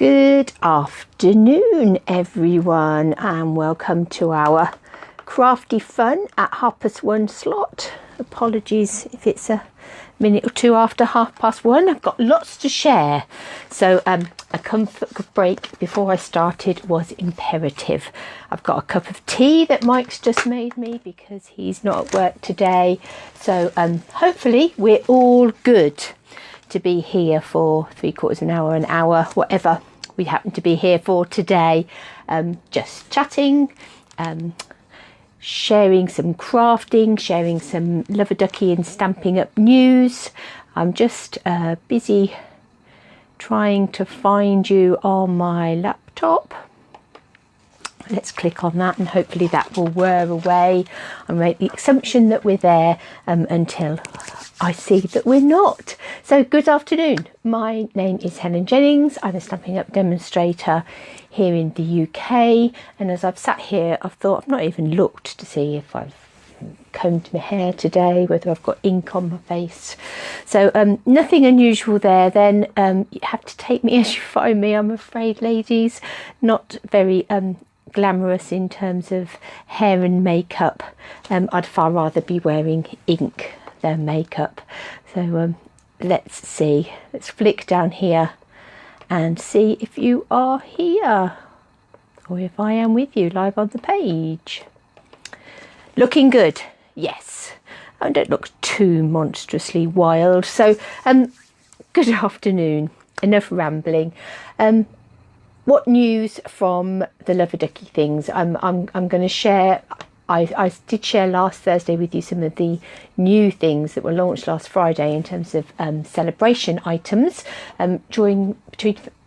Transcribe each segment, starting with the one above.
Good afternoon everyone, and welcome to our crafty fun at 1:30 slot. Apologies if it's a minute or two after 1:30. I've got lots to share, so a comfort break before I started was imperative. I've got a cup of tea that Mike's just made me because he's not at work today, so hopefully we're all good to be here for 3/4 an hour, whatever we happen to be here for today, just chatting, sharing some crafting, sharing some Love-a-Duckie and Stampin' Up news. I'm just busy trying to find you on my laptop. Let's click on that and hopefully that will whir away. I make the assumption that we're there until I see that we're not. So good afternoon. My name is Helen Jennings. I'm a Stampin' Up demonstrator here in the UK. And as I've sat here, I've thought, I've not even looked to see if I've combed my hair today, whether I've got ink on my face. So nothing unusual there then. You have to take me as you find me, I'm afraid, ladies. Not very glamorous in terms of hair and makeup. I'd far rather be wearing ink than makeup. So let's see, let's flick down here and see if you are here or if I am with you live on the page. Looking good, yes. I don't look too monstrously wild. So good afternoon, enough rambling. What news from the Love-a-Duckie things? I'm going to share. I did share last Thursday with you some of the new things that were launched last Friday in terms of celebration items. Between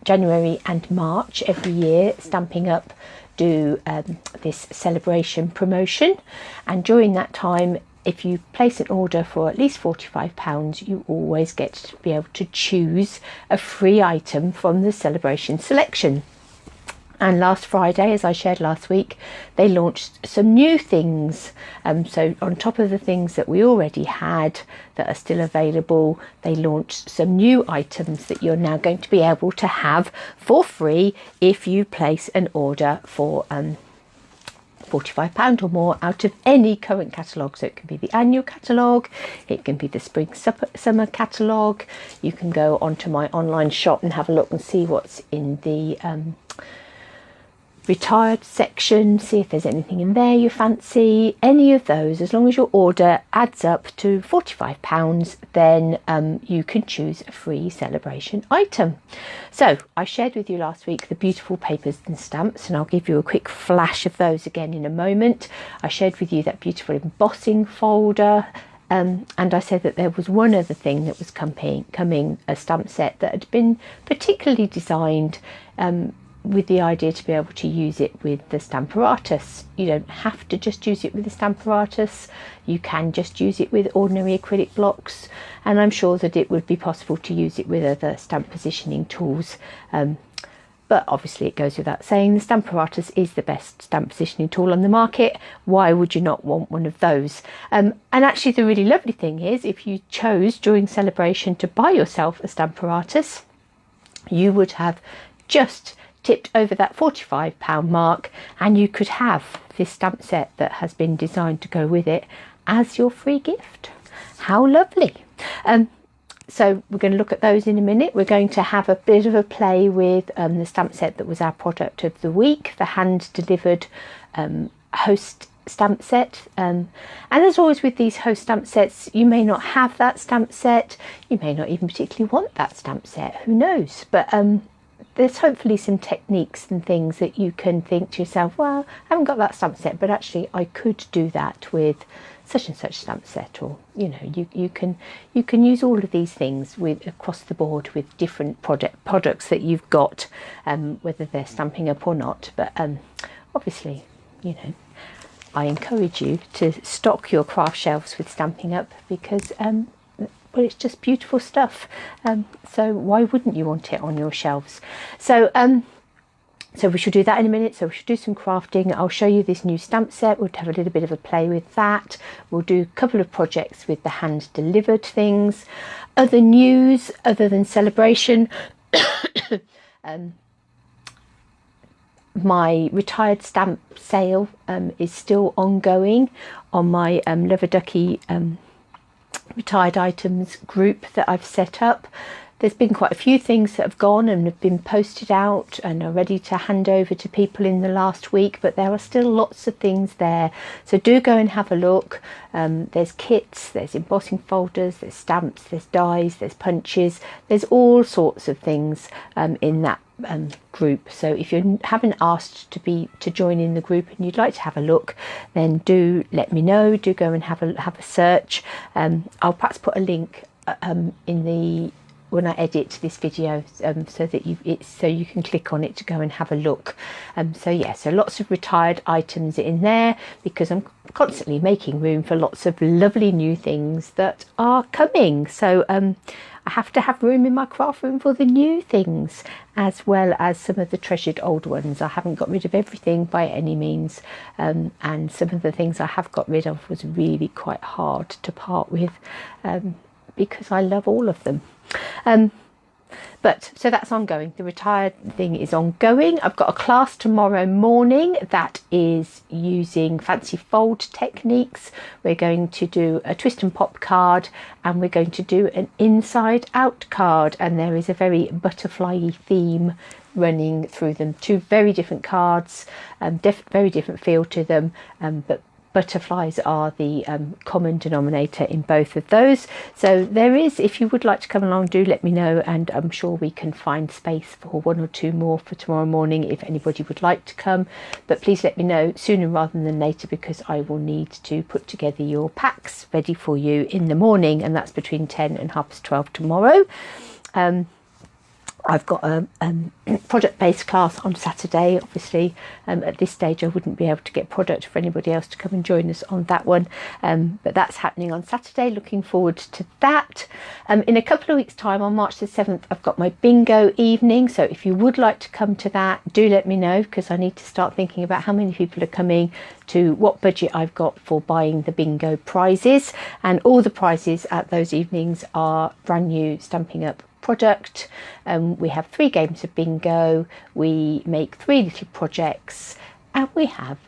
January and March every year, Stampin' Up do this celebration promotion, and during that time, if you place an order for at least £45, you always get to be able to choose a free item from the celebration selection. And last Friday, as I shared last week, they launched some new things. So on top of the things that we already had that are still available, they launched some new items that you're now going to be able to have for free if you place an order for £45 or more out of any current catalogue. So it can be the annual catalogue, it can be the spring summer catalogue. You can go onto my online shop and have a look and see what's in the retired section, see if there's anything in there you fancy. Any of those, as long as your order adds up to £45, then you can choose a free celebration item. So I shared with you last week the beautiful papers and stamps, and I'll give you a quick flash of those again in a moment. I shared with you that beautiful embossing folder, and I said that there was one other thing that was coming, a stamp set that had been particularly designed with the idea to be able to use it with the Stamparatus. You don't have to just use it with the Stamparatus, you can just use it with ordinary acrylic blocks, and I'm sure that it would be possible to use it with other stamp positioning tools. But obviously it goes without saying, the Stamparatus is the best stamp positioning tool on the market. Why would you not want one of those? And actually the really lovely thing is, if you chose during celebration to buy yourself a Stamparatus, you would have just tipped over that £45 mark, and you could have this stamp set that has been designed to go with it as your free gift. How lovely. So we're going to look at those in a minute. We're going to have a bit of a play with the stamp set that was our product of the week, the hand delivered host stamp set. And as always with these host stamp sets, you may not have that stamp set, you may not even particularly want that stamp set, who knows, but there's hopefully some techniques and things that you can think to yourself, well, I haven't got that stamp set, but actually I could do that with such and such stamp set, or you know, you can use all of these things with across the board with different products that you've got, whether they're Stampin' Up or not. But obviously, you know, I encourage you to stock your craft shelves with Stampin' Up because well, it's just beautiful stuff. So why wouldn't you want it on your shelves? So so we should do that in a minute. So we should do some crafting. I'll show you this new stamp set. We'll have a little bit of a play with that. We'll do a couple of projects with the hand delivered things. Other news other than celebration. my retired stamp sale is still ongoing on my Love-a-Duckie retired items group that I've set up. There's been quite a few things that have gone and have been posted out and are ready to hand over to people in the last week, but there are still lots of things there, so do go and have a look. There's kits, there's embossing folders, there's stamps, there's dies, there's punches, there's all sorts of things in that group. So if you haven't asked to join in the group and you'd like to have a look, then do let me know. Do go and have a search. I'll perhaps put a link in the when I edit this video, so that you can click on it to go and have a look. So yeah, so lots of retired items in there, because I'm constantly making room for lots of lovely new things that are coming. So I have to have room in my craft room for the new things, as well as some of the treasured old ones. I haven't got rid of everything by any means, and some of the things I have got rid of was really quite hard to part with, because I love all of them. But so that's ongoing. The retired thing is ongoing. I've got a class tomorrow morning that is using fancy fold techniques. We're going to do a twist and pop card, and we're going to do an inside out card, and there is a very butterfly-y theme running through them. Two very different cards, very different feel to them, but butterflies are the common denominator in both of those. So there is, if you would like to come along, do let me know, and I'm sure we can find space for one or two more for tomorrow morning if anybody would like to come. But please let me know sooner rather than later, because I will need to put together your packs ready for you in the morning, and that's between 10 and 12:30 tomorrow. I've got a product-based class on Saturday. Obviously, at this stage I wouldn't be able to get product for anybody else to come and join us on that one, but that's happening on Saturday. Looking forward to that. In a couple of weeks' time, on March the 7th, I've got my bingo evening, so if you would like to come to that, do let me know, because I need to start thinking about how many people are coming, to what budget I've got for buying the bingo prizes. And all the prizes at those evenings are brand new Stampin' Up! Product. We have 3 games of bingo, we make 3 little projects, and we have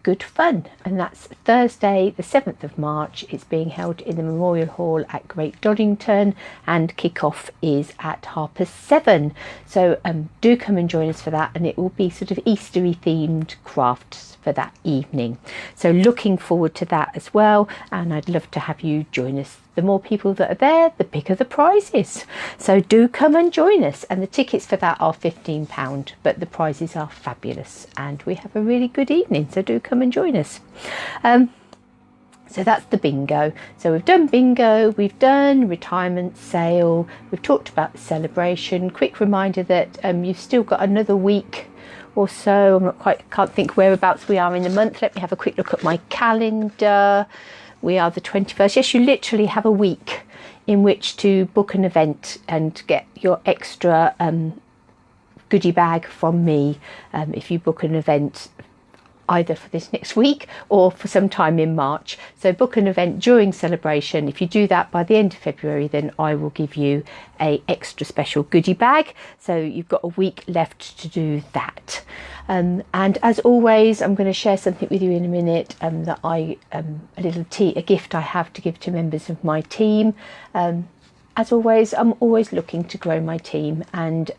good fun. And that's Thursday the 7th of March. It's being held in the Memorial Hall at Great Doddington, and kick-off is at 7:30. So do come and join us for that, and it will be sort of Eastery themed crafts for that evening. So looking forward to that as well, and I'd love to have you join us. The more people that are there, the bigger the prizes. So do come and join us. And the tickets for that are £15, but the prizes are fabulous, and we have a really good evening. So do come and join us. So that's the bingo. So we've done bingo, we've done retirement sale, we've talked about the celebration. Quick reminder that you've still got another week or so. Can't think whereabouts we are in the month. Let me have a quick look at my calendar. We are the 21st. Yes, you literally have a week in which to book an event and get your extra goodie bag from me, if you book an event either for this next week or for some time in March. So book an event during celebration. If you do that by the end of February, then I will give you a extra special goodie bag. So you've got a week left to do that. And as always, I'm going to share something with you in a minute, that a gift I have to give to members of my team. As always, I'm always looking to grow my team, and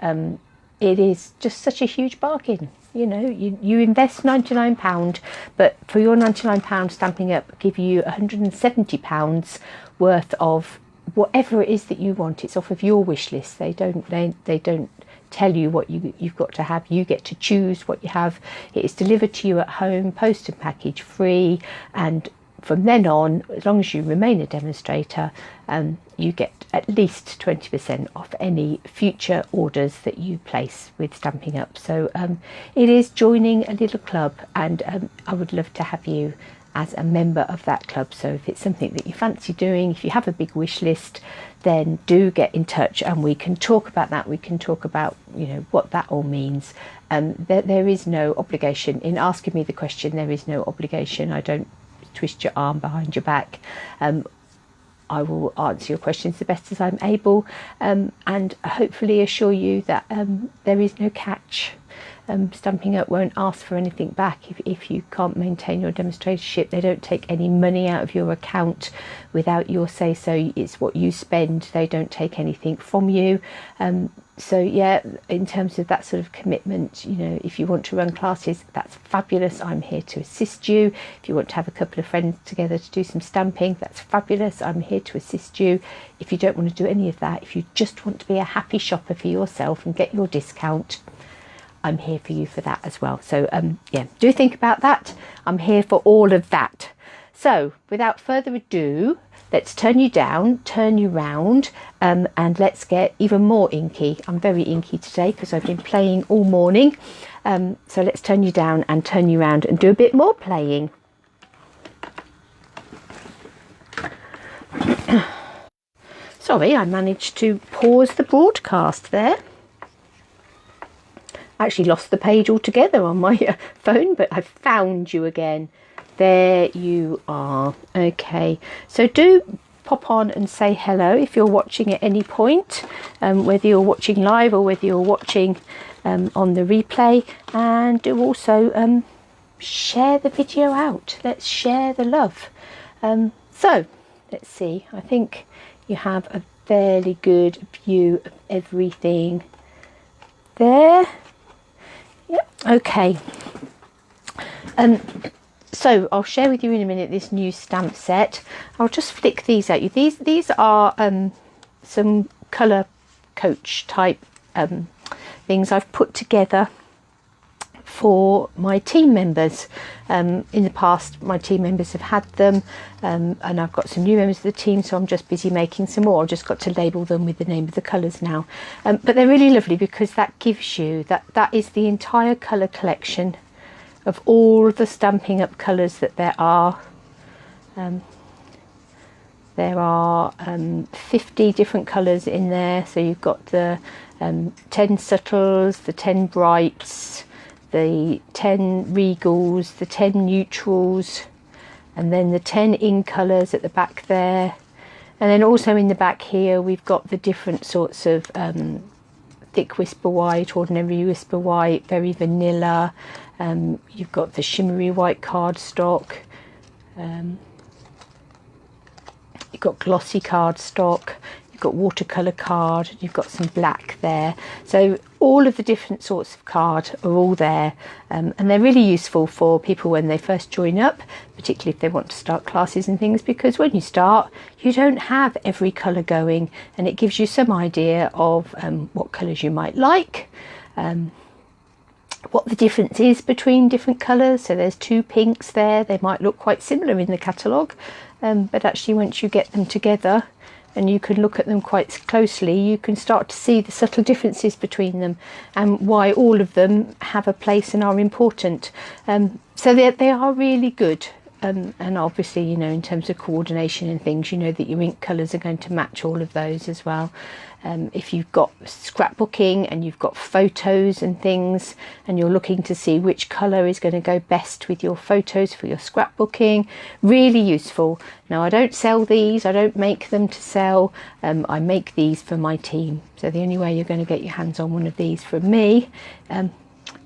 it is just such a huge bargain. You know, you invest £99, but for your £99 Stampin' Up! Give you £170 worth of whatever it is that you want. It's off of your wish list. They don't tell you what you've got to have. You get to choose what you have. It is delivered to you at home, post and package free, and from then on, as long as you remain a demonstrator, you get at least 20% off any future orders that you place with Stampin' Up! So it is joining a little club, and I would love to have you as a member of that club. So if it's something that you fancy doing, if you have a big wish list, then do get in touch and we can talk about that. We can talk about, you know, what that all means. There is no obligation in asking me the question. There is no obligation. I don't twist your arm behind your back. I will answer your questions the best as I'm able, and hopefully assure you that there is no catch. Stampin' Up won't ask for anything back if you can't maintain your demonstratorship. They don't take any money out of your account without your say so. It's what you spend. They don't take anything from you. So yeah, in terms of that sort of commitment, you know, if you want to run classes, that's fabulous. I'm here to assist you. If you want to have a couple of friends together to do some stamping, that's fabulous. I'm here to assist you. If you don't want to do any of that, if you just want to be a happy shopper for yourself and get your discount, I'm here for you for that as well. So yeah, do think about that. I'm here for all of that. So without further ado, let's turn you down, turn you round, and let's get even more inky. I'm very inky today because I've been playing all morning. So let's turn you down and turn you round and do a bit more playing. Sorry, I managed to pause the broadcast there. I actually lost the page altogether on my phone, but I found you again. There you are. Okay, so do pop on and say hello if you're watching at any point, whether you're watching live or whether you're watching on the replay, and do also share the video out. Let's share the love. So let's see, I think you have a fairly good view of everything there. Yep, okay. So I'll share with you in a minute this new stamp set. I'll just flick these at you. These are some colour coach type things I've put together for my team members. In the past, my team members have had them, and I've got some new members of the team, so I'm just busy making some more. I've just got to label them with the name of the colours now. But they're really lovely because that gives you, that is the entire colour collection of all the Stampin' Up colours that there are. There are 50 different colours in there. So you've got the 10 subtles, the 10 brights, the 10 regals, the 10 neutrals, and then the 10 in colours at the back there. And then also in the back here we've got the different sorts of thick whisper white, ordinary whisper white, very vanilla. You've got the shimmery white cardstock. You've got glossy cardstock. You've got watercolour card. You've got some black there. So all of the different sorts of card are all there, and they're really useful for people when they first join up, particularly if they want to start classes and things, because when you start you don't have every colour going, and it gives you some idea of what colours you might like, what the difference is between different colours. So there's 2 pinks there. They might look quite similar in the catalogue, but actually once you get them together and you can look at them quite closely, you can start to see the subtle differences between them and why all of them have a place and are important. So they are really good. And obviously, you know, in terms of coordination and things, you know that your ink colours are going to match all of those as well. If you've got scrapbooking and you've got photos and things, and you're looking to see which colour is going to go best with your photos for your scrapbooking, really useful. Now, I don't sell these, I don't make them to sell, I make these for my team. So the only way you're going to get your hands on one of these from me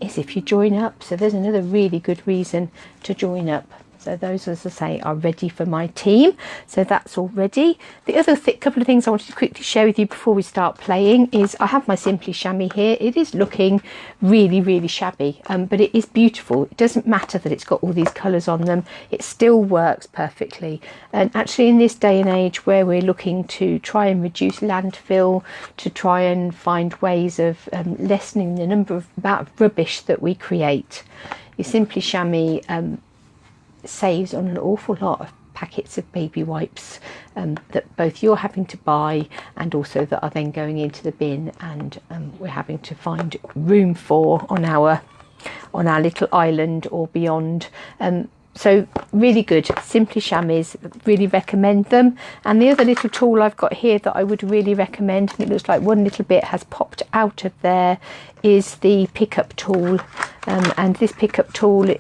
is if you join up. So there's another really good reason to join up. So those, as I say, are ready for my team. So that's all ready. The other couple of things I wanted to quickly share with you before we start playing is I have my Simply Chamois here. It is looking really, really shabby, but it is beautiful. It doesn't matter that it's got all these colours on them. It still works perfectly. And actually in this day and age where we're looking to try and reduce landfill, to try and find ways of lessening the amount of rubbish that we create, your Simply Chamois saves on an awful lot of packets of baby wipes that both you're having to buy and also that are then going into the bin, and we're having to find room for on our little island or beyond. So really good, Simply Chamois, really recommend them. And the other little tool I've got here that I would really recommend, and it looks like one little bit has popped out of there, is the pickup tool. And this pickup tool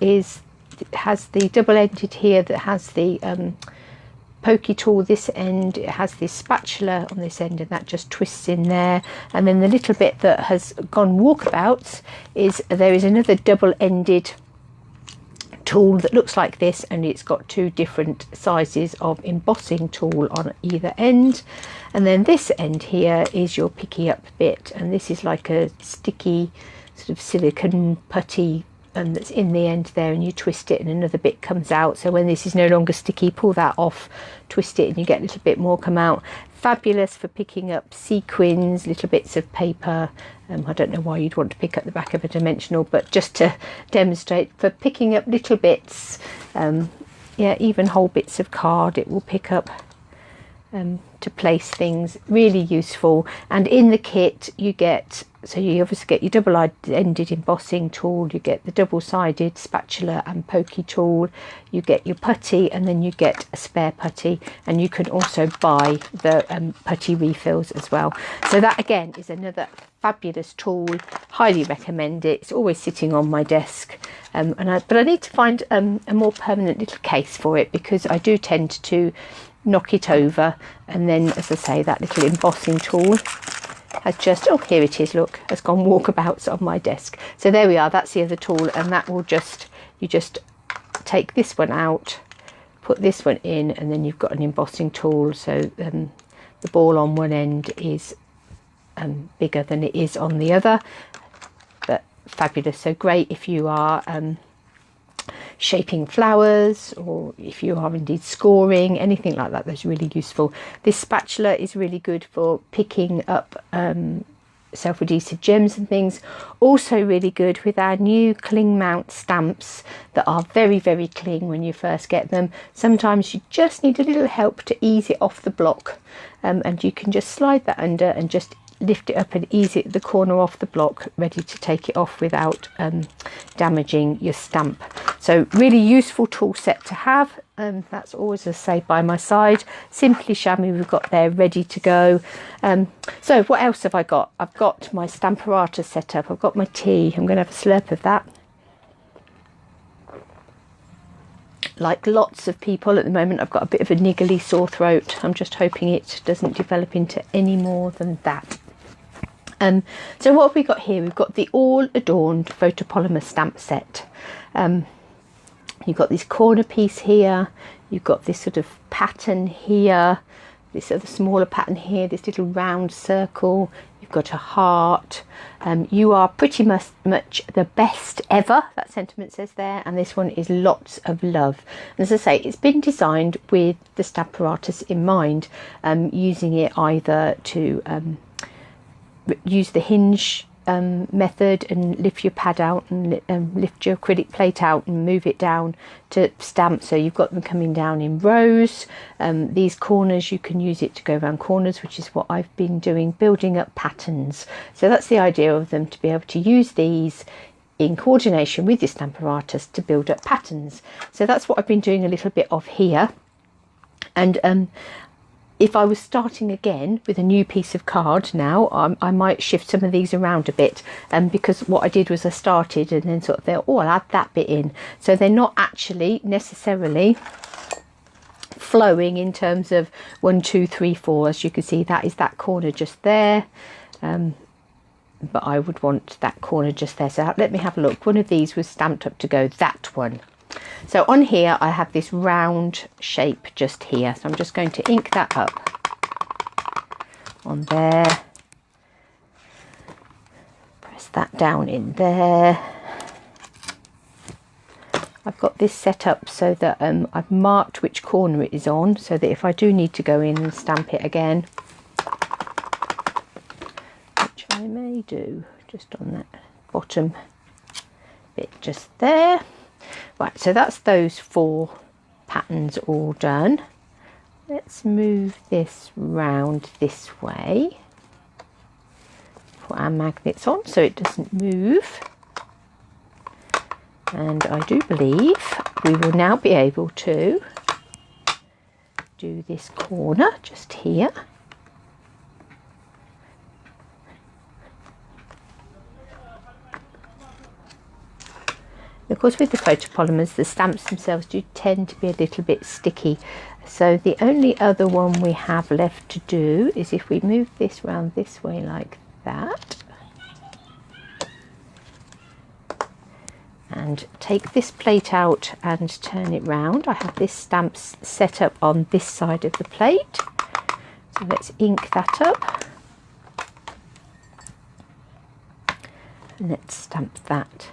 has the double-ended here that has the pokey tool this end. It has this spatula on this end, and that just twists in there. And then the little bit that has gone walkabouts is there is another double-ended tool that looks like this, and it's got two different sizes of embossing tool on either end. And then this end here is your picky up bit, and this is like a sticky sort of silicone putty that's in the end there, and you twist it and another bit comes out. So when this is no longer sticky, pull that off, twist it, and you get a little bit more come out. Fabulous for picking up sequins, little bits of paper. I don't know why you'd want to pick up the back of a dimensional, but just to demonstrate, for picking up little bits, yeah, even whole bits of card it will pick up to place things. Really useful. And in the kit you get, so you obviously get your double-ended embossing tool, you get the double-sided spatula and pokey tool, you get your putty, and then you get a spare putty, and you can also buy the putty refills as well. So that again is another fabulous tool. Highly recommend it. It's always sitting on my desk, but I need to find a more permanent little case for it, because I do tend to knock it over, and then, as I say, that little embossing tool has just, oh, here it is, look, has gone walkabouts on my desk. So there we are, that's the other tool, and that will just, you just take this one out, put this one in, and then you've got an embossing tool. So the ball on one end is bigger than it is on the other, but fabulous. So great if you are shaping flowers, or if you are indeed scoring, anything like that, that's really useful. This spatula is really good for picking up self-adhesive gems and things. Also really good with our new cling mount stamps that are very, very cling when you first get them. Sometimes you just need a little help to ease it off the block, and you can just slide that under and just lift it up and ease it the corner off the block, ready to take it off without damaging your stamp. So really useful tool set to have. That's always, as I say, by my side. Simply Chamois we've got there ready to go. So what else have I got? I've got my Stamperata set up. I've got my tea. I'm going to have a slurp of that. Like lots of people at the moment, I've got a bit of a niggly sore throat. I'm just hoping it doesn't develop into any more than that. So what have we got here? We've got the all adorned photopolymer stamp set. You've got this corner piece here, you've got this sort of pattern here, this other smaller pattern here, this little round circle, you've got a heart. You are pretty much the best ever, that sentiment says there, and this one is lots of love. And as I say, it's been designed with the Stamparatus in mind, using it either to use the hinge method and lift your pad out and lift your acrylic plate out and move it down to stamp, so you've got them coming down in rows. These corners, you can use it to go around corners, which is what I've been doing, building up patterns. So that's the idea of them, to be able to use these in coordination with your Stamparatus to build up patterns. So that's what I've been doing a little bit of here. And if I was starting again with a new piece of card now, I might shift some of these around a bit, because what I did was I started and then sort of thought, oh, I'll add that bit in. So they're not actually necessarily flowing in terms of 1, 2, 3, 4. As you can see, that is that corner just there. But I would want that corner just there. So let me have a look. One of these was stamped up to go, that one. So on here I have this round shape just here, so I'm just going to ink that up on there, press that down in there. I've got this set up so that I've marked which corner it is on, so that if I do need to go in and stamp it again, which I may do just on that bottom bit just there. Right, so that's those 4 patterns all done. Let's move this round this way. Put our magnets on so it doesn't move. And I do believe we will now be able to do this corner just here. Of course, with the photopolymers, the stamps themselves do tend to be a little bit sticky, So the only other one we have left to do is if we move this round this way like that, and take this plate out and turn it round. I have this stamp set up on this side of the plate, so let's ink that up and let's stamp that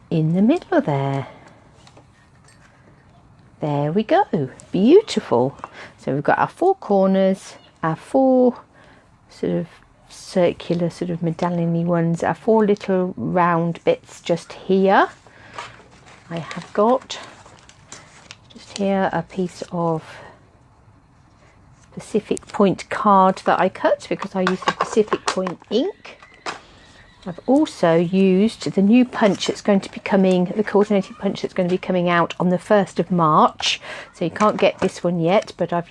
in the middle there. There we go, beautiful. So we've got our four corners, our four sort of circular sort of medallion-y ones, our four little round bits just here. I have got just here a piece of Pacific Point card that I cut because I used the Pacific Point ink. I've also used the new punch that's going to be coming, the coordinated punch that's going to be coming out on the 1st of March. So you can't get this one yet, but I've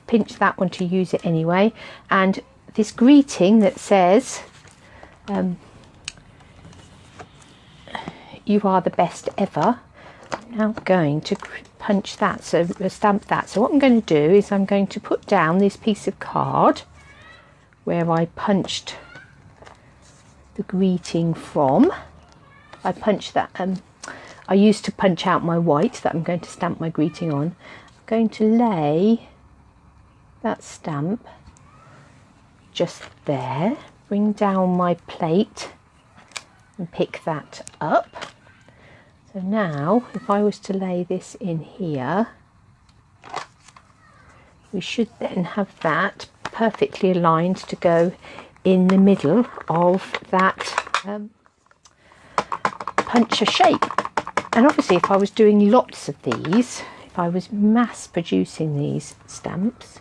pinched that one to use it anyway. And this greeting that says, "You are the best ever." I'm now going to punch that, so stamp that. So what I'm going to do is I'm going to put down this piece of card where I punched the greeting from. I punched that. I used to punch out my white that I'm going to stamp my greeting on. I'm going to lay that stamp just there, bring down my plate and pick that up. So now if I was to lay this in here, we should then have that perfectly aligned to go in the middle of that puncture shape. And obviously if I was doing lots of these, if I was mass producing these stamps,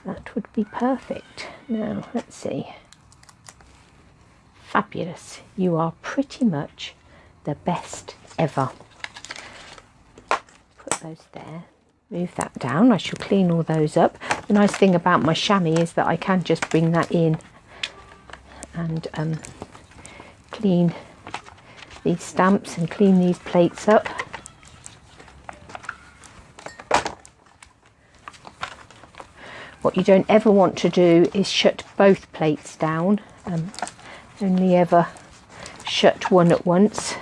that would be perfect. Now let's see. Fabulous. You are pretty much the best ever. Put those there. Move that down. I shall clean all those up. The nice thing about my chamois is that I can just bring that in and clean these stamps and clean these plates up. What you don't ever want to do is shut both plates down. Only ever shut one at once,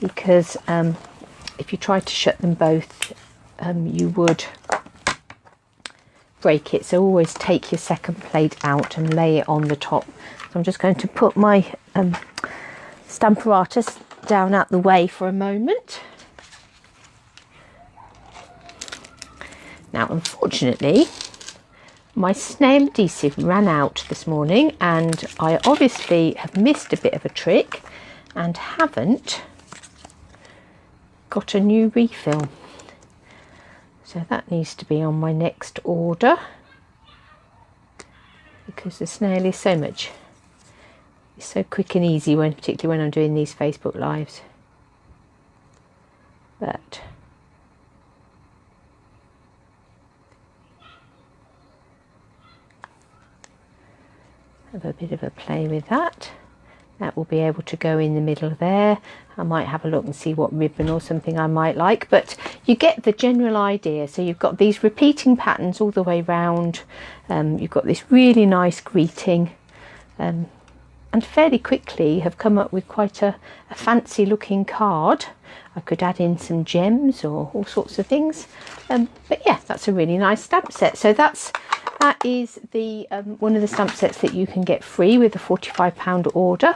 because if you try to shut them both, you would break it. So always take your second plate out and lay it on the top. So I'm just going to put my Stamparatus down out the way for a moment. Now unfortunately my snail adhesive ran out this morning, and I obviously have missed a bit of a trick and haven't got a new refill. So that needs to be on my next order, because the snail is it's so quick and easy, particularly when I'm doing these Facebook lives. But have a bit of a play with that. That will be able to go in the middle there. I might have a look and see what ribbon or something I might like, but you get the general idea. So you've got these repeating patterns all the way round. You've got this really nice greeting, and fairly quickly have come up with quite a fancy looking card. I could add in some gems or all sorts of things, but yeah, that's a really nice stamp set. So that is the one of the stamp sets that you can get free with a £45 order.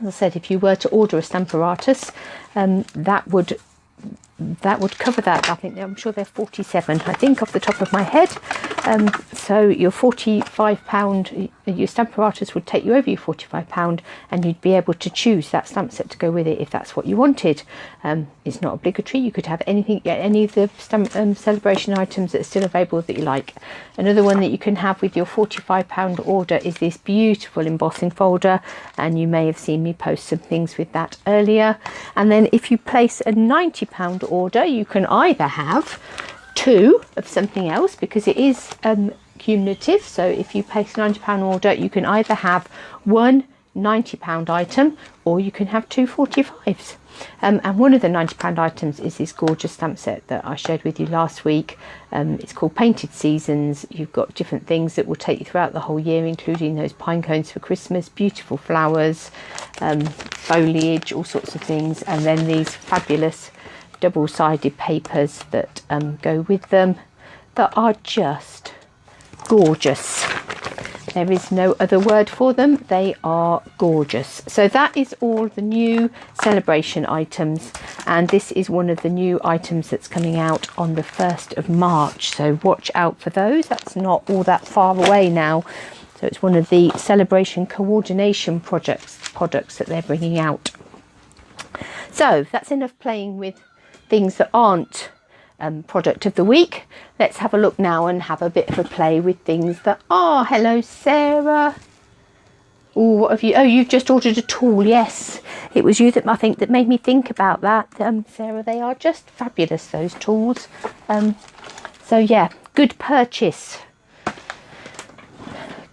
As I said, if you were to order a Stamparatus, that would cover that. I'm sure they're 47, I think, off the top of my head. So your £45, your Stamparatus would take you over your £45, and you'd be able to choose that stamp set to go with it if that's what you wanted. It's not obligatory. You could have anything, any of the stamp celebration items that are still available that you like. Another one that you can have with your £45 order is this beautiful embossing folder, and you may have seen me post some things with that earlier. And then if you place a £90 order, you can either have two of something else, because it is cumulative. So if you place a £90 order, you can either have one £90 item, or you can have two 45s. And one of the £90 items is this gorgeous stamp set that I shared with you last week. It's called Painted Seasons. You've got different things that will take you throughout the whole year, including those pine cones for Christmas, beautiful flowers, foliage, all sorts of things, and then these fabulous double-sided papers that go with them that are just gorgeous. There is no other word for them. They are gorgeous. So that is all the new celebration items, and this is one of the new items that's coming out on the 1st of March. So watch out for those. That's not all that far away now. So it's one of the celebration coordination products that they're bringing out. So that's enough playing with things that aren't product of the week. Let's have a look now and have a bit of a play with things that are. Hello, Sarah. Oh, what have you? Oh, you've just ordered a tool. Yes, it was you that I think that made me think about that. Sarah, they are just fabulous, those tools. So yeah, good purchase.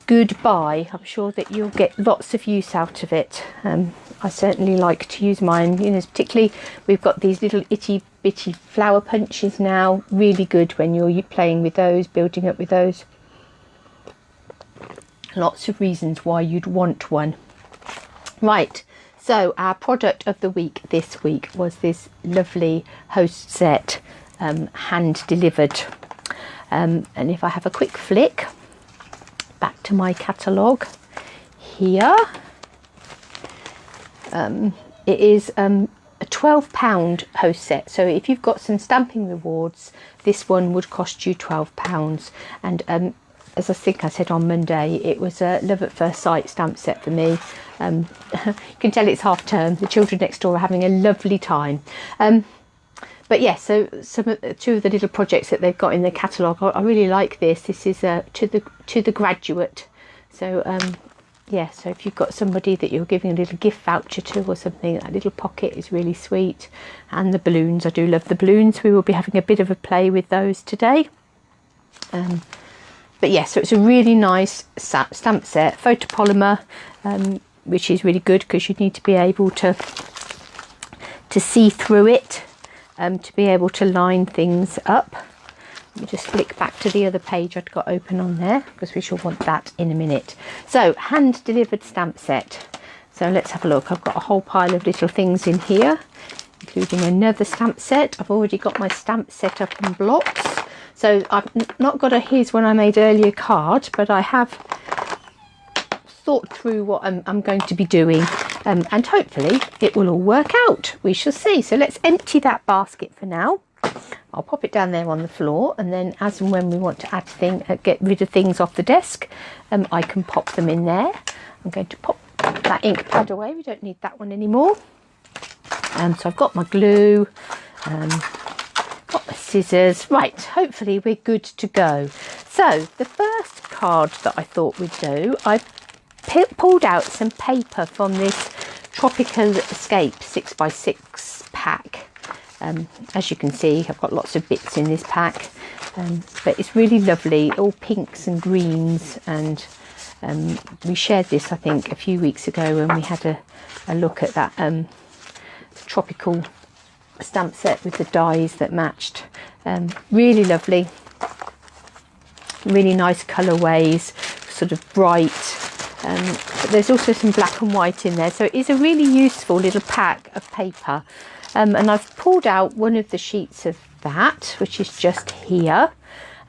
Good buy. I'm sure that you'll get lots of use out of it. I certainly like to use mine, you know, particularly we've got these little itty bitty flower punches now. Really good when you're playing with those, building up with those. Lots of reasons why you'd want one. Right, so our product of the week this week was this lovely host set, hand delivered. And if I have a quick flick back to my catalogue here, it is a £12 host set. So if you've got some stamping rewards, this one would cost you £12. And as I think I said on Monday, it was a love at first sight stamp set for me. You can tell it's half term. The children next door are having a lovely time. But yes, so two of the little projects that they've got in their catalogue, I really like this. This is to the graduate. So yeah, so if you've got somebody that you're giving a little gift voucher to or something, that little pocket is really sweet. And the balloons, I do love the balloons. We will be having a bit of a play with those today. But yeah, so it's a really nice stamp set, photopolymer, which is really good because you need to be able to see through it, to be able to line things up. Let me just flick back to the other page I'd got open on there because we shall want that in a minute. So, hand delivered stamp set. So let's have a look. I've got a whole pile of little things in here, including another stamp set. I've already got my stamp set up in blocks. So I've not got a here's one I made earlier card, but I have thought through what I'm going to be doing, and hopefully it will all work out. We shall see. So let's empty that basket for now. I'll pop it down there on the floor, and then as and when we want to get rid of things off the desk, I can pop them in there. I'm going to pop that ink pad away. We don't need that one anymore. So I've got my glue, got my scissors. Right, hopefully we're good to go. So the first card that I thought we'd do, I pulled out some paper from this Tropical Escape 6x6 pack. As you can see, I've got lots of bits in this pack, but it's really lovely, all pinks and greens, and we shared this I think a few weeks ago when we had a look at that tropical stamp set with the dies that matched. Really lovely, really nice colourways, sort of bright, but there's also some black and white in there, so it is a really useful little pack of paper. And I've pulled out one of the sheets of that, which is just here.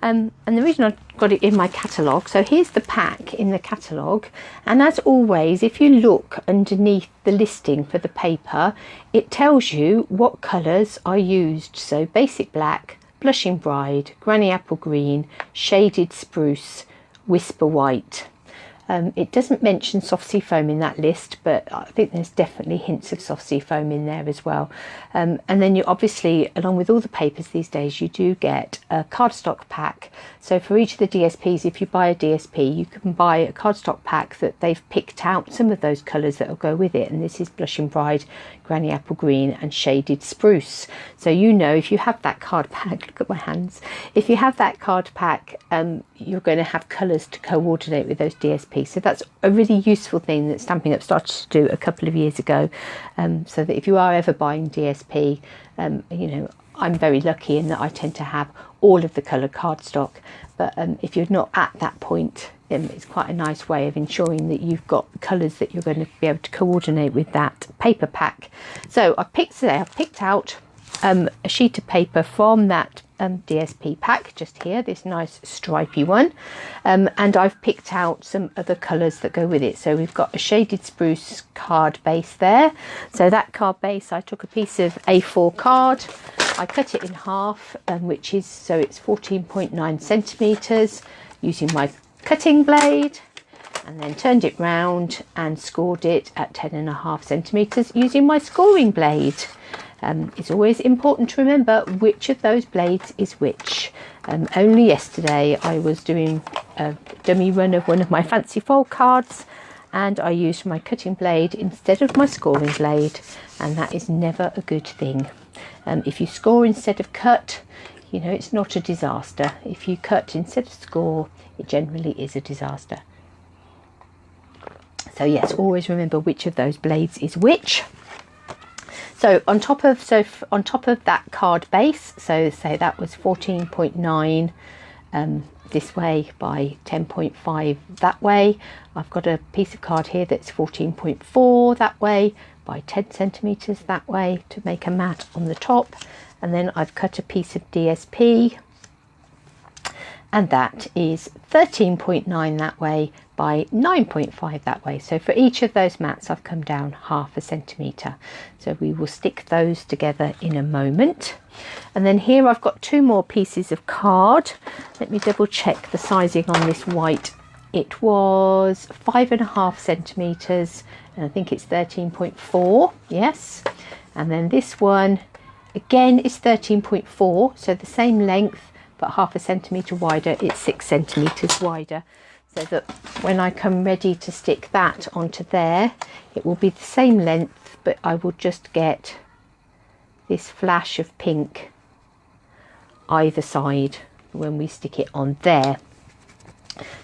And the reason I've got it in my catalogue, so here's the pack in the catalogue. And as always, if you look underneath the listing for the paper, it tells you what colours are used. So basic black, blushing bride, granny apple green, shaded spruce, whisper white. It doesn't mention soft sea foam in that list, but I think there's definitely hints of soft sea foam in there as well. And then you obviously, along with all the papers these days, you do get a cardstock pack. So for each of the DSPs, if you buy a DSP, you can buy a cardstock pack that they've picked out some of those colours that will go with it. And this is Blushing Bride, Granny Apple Green and Shaded Spruce. So you know, if you have that card pack, look at my hands, if you have that card pack, you're going to have colours to coordinate with those DSPs. DSP. So that's a really useful thing that Stampin' Up started to do a couple of years ago, so that if you are ever buying DSP, you know, I'm very lucky in that I tend to have all of the coloured cardstock, but if you're not at that point, it's quite a nice way of ensuring that you've got colours that you're going to be able to coordinate with that paper pack. So I picked out a sheet of paper from that DSP pack just here, this nice stripy one, and I've picked out some other colours that go with it. So we've got a shaded spruce card base there. So that card base, I took a piece of A4 card, I cut it in half, which is, so it's 14.9 centimetres, using my cutting blade, and then turned it round and scored it at 10.5 centimetres using my scoring blade. It's always important to remember which of those blades is which. Only yesterday I was doing a dummy run of one of my fancy fold cards, and I used my cutting blade instead of my scoring blade, and that is never a good thing. If you score instead of cut, you know, it's not a disaster. If you cut instead of score, it generally is a disaster. So yes, always remember which of those blades is which. So on top of that card base, so say that was 14.9 this way by 10.5 that way. I've got a piece of card here that's 14.4 that way by 10 centimetres that way to make a mat on the top, and then I've cut a piece of DSP, and that is 13.9 that way by 9.5 that way. So for each of those mats I've come down 1/2 centimetre. So we will stick those together in a moment. And then here I've got 2 more pieces of card. Let me double check the sizing on this white. It was 5.5 centimetres, and I think it's 13.4, yes. And then this one again is 13.4, so the same length but 1/2 centimetre wider. It's 6 centimetres wider, so that when I come ready to stick that onto there, it will be the same length, but I will just get this flash of pink either side when we stick it on there.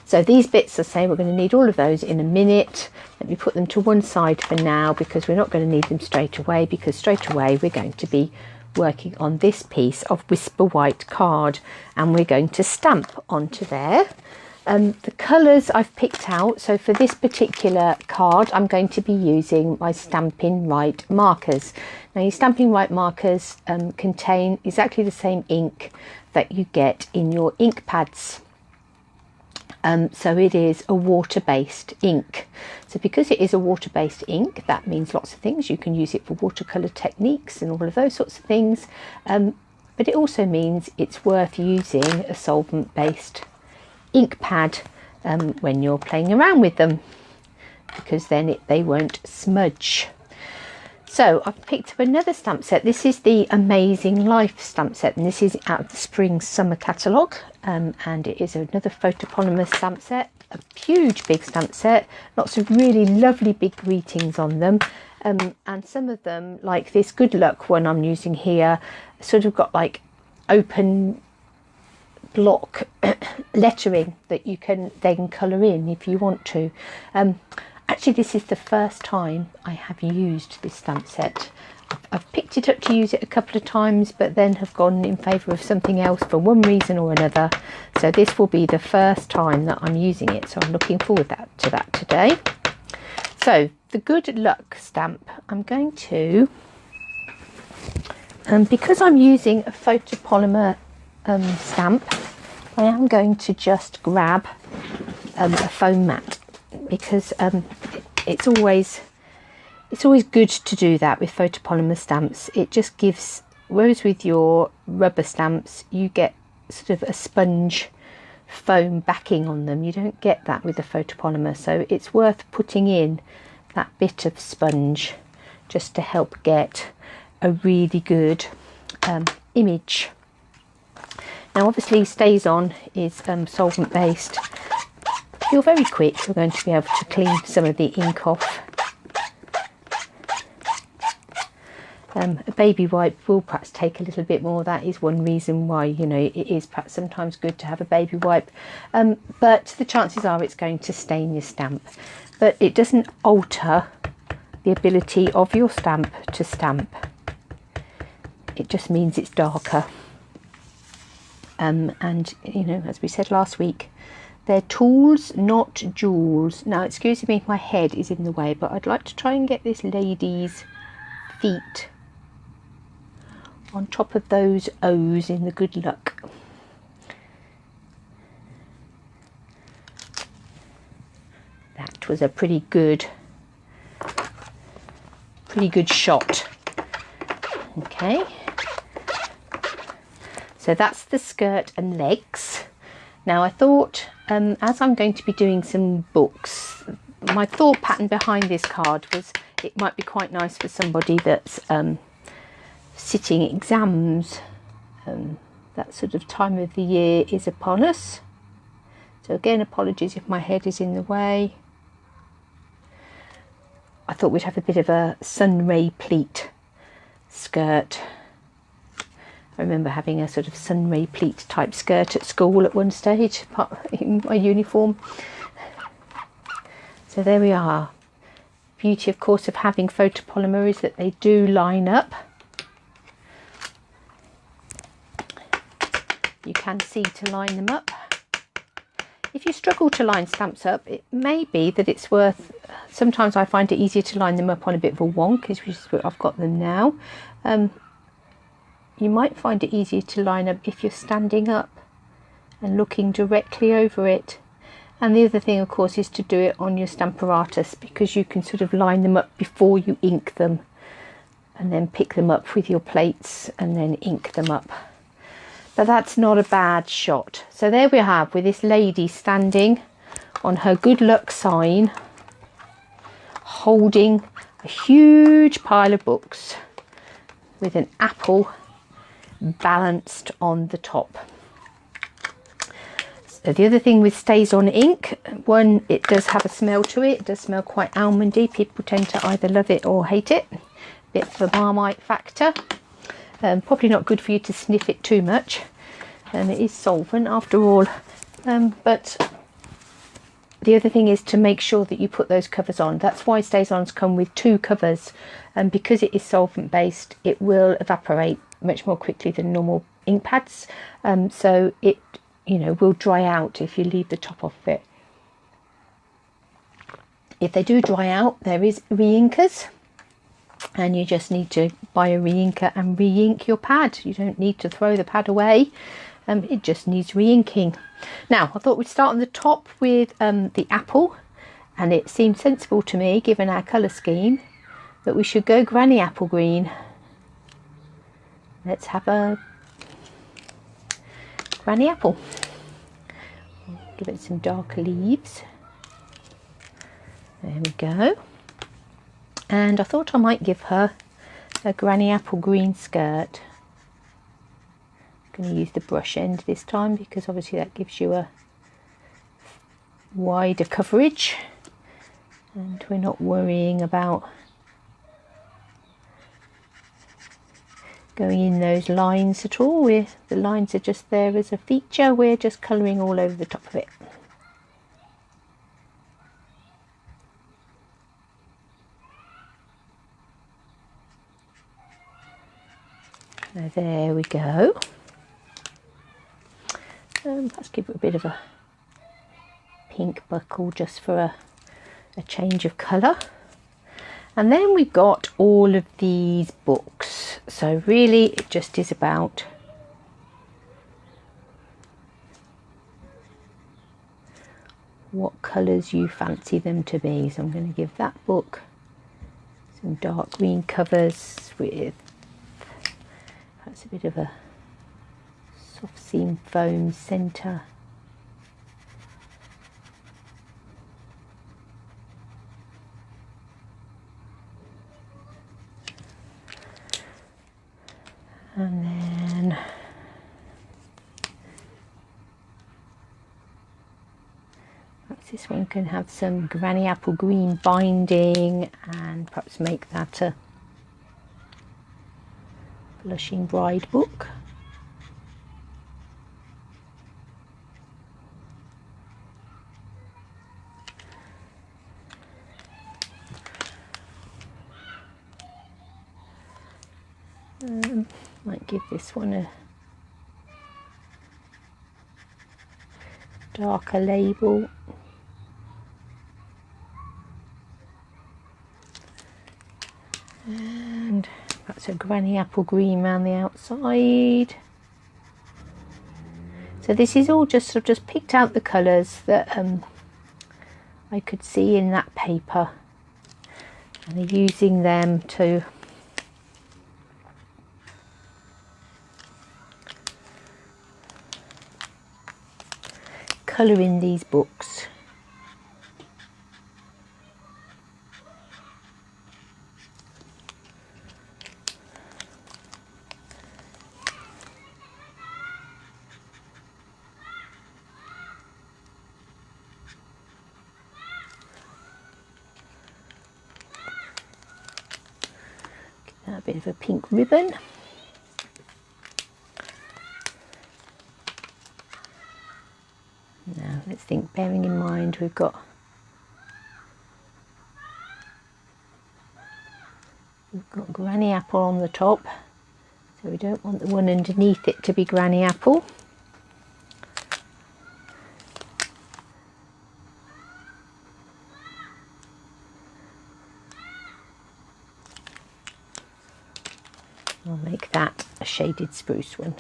So these bits, I say, we're going to need all of those in a minute. Let me put them to one side for now, because we're not going to need them straight away, because straight away we're going to be working on this piece of Whisper White card, and we're going to stamp onto there. The colours I've picked out, so for this particular card I'm going to be using my Stampin' Right markers. Now your Stampin' Right markers contain exactly the same ink that you get in your ink pads. So it is a water-based ink. So because it is a water-based ink, that means lots of things. You can use it for watercolour techniques and all of those sorts of things. But it also means it's worth using a solvent-based ink pad when you're playing around with them, because then they won't smudge. So I've picked up another stamp set. This is the Amazing Life stamp set, and this is out of the Spring Summer catalogue, and it is another photopolymer stamp set, a huge big stamp set, lots of really lovely big greetings on them, and some of them, like this Good Luck one I'm using here, sort of got like open block lettering that you can then colour in if you want to. Actually, this is the first time I have used this stamp set. I've picked it up to use it a couple of times, but then have gone in favour of something else for one reason or another. So this will be the first time that I'm using it. So I'm looking forward to that today. So the Good Luck stamp, I'm going to, because I'm using a photopolymer stamp, I am going to just grab a foam mat, because it's always good to do that with photopolymer stamps. It just gives, whereas with your rubber stamps you get sort of a sponge foam backing on them, you don't get that with the photopolymer. So it's worth putting in that bit of sponge just to help get a really good image. Now obviously Stays On is solvent based. If you're very quick, you're going to be able to clean some of the ink off. A baby wipe will perhaps take a little bit more. That is one reason why, you know, it is perhaps sometimes good to have a baby wipe, but the chances are it's going to stain your stamp. But it doesn't alter the ability of your stamp to stamp. It just means it's darker. And, you know, as we said last week, they're tools, not jewels. Now, excuse me if my head is in the way, but I'd like to try and get this lady's feet on top of those O's in the good luck. That was a pretty good shot. Okay, so that's the skirt and legs. Now I thought, as I'm going to be doing some books, my thought pattern behind this card was it might be quite nice for somebody that's sitting exams. That sort of time of the year is upon us. So again, apologies if my head is in the way. I thought we'd have a bit of a sun ray pleat skirt. I remember having a sort of sun ray pleat type skirt at school at one stage in my uniform. So there we are. Beauty, of course, of having photopolymer is that they do line up. You can see to line them up. If you struggle to line stamps up, it may be that it's worth, sometimes I find it easier to line them up on a bit of a wonk, which is where I've got them now. You might find it easier to line up if you're standing up and looking directly over it. And the other thing, of course, is to do it on your Stamparatus, because you can sort of line them up before you ink them and then pick them up with your plates and then ink them up. But that's not a bad shot. So there we have, with this lady standing on her good luck sign, holding a huge pile of books with an apple balanced on the top. So the other thing with Stays On ink, one, it does have a smell to it. It does smell quite almondy. People tend to either love it or hate it. Bit of a Marmite factor. Probably not good for you to sniff it too much. And it is solvent after all. But the other thing is to make sure that you put those covers on. That's why Stays Ons come with 2 covers. And because it is solvent based, it will evaporate much more quickly than normal ink pads. So it, you know, will dry out if you leave the top off it. If they do dry out, there is re-inkers, and you just need to buy a re-inker and re-ink your pad. You don't need to throw the pad away. It just needs re-inking. Now, I thought we'd start on the top with the apple, and it seemed sensible to me, given our colour scheme, that we should go granny apple green. Let's have a granny apple. Give it some darker leaves. There we go. And I thought I might give her a granny apple green skirt. I'm going to use the brush end this time, because obviously that gives you a wider coverage, and we're not worrying about going in those lines at all. The lines are just there as a feature. We're just colouring all over the top of it. So there we go. Let's give it a bit of a pink buckle just for a change of colour. And then we've got all of these books. So really it just is about what colours you fancy them to be. So I'm going to give that book some dark green covers with perhaps a bit of a soft seam foam centre. And then perhaps this one can have some granny apple green binding, and perhaps make that a Blushing Bride book. Might give this one a darker label. And that's a granny apple green around the outside. So this is all just, I've just picked out the colours that I could see in that paper, and I'm using them to colour in these books. A bit of a pink ribbon. Now let's think, bearing in mind we've got granny apple on the top, so we don't want the one underneath it to be granny apple. I'll make that a shaded spruce one.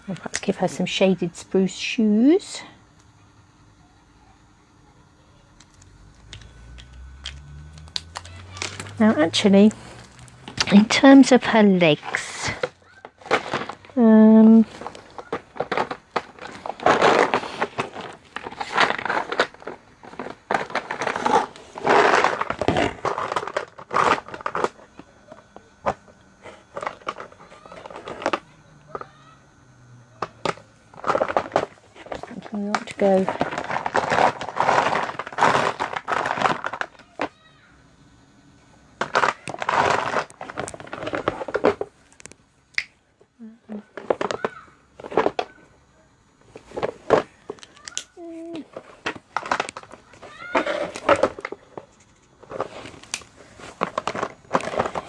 I'll perhaps give her some shaded spruce shoes. Now actually, in terms of her legs, we ought to go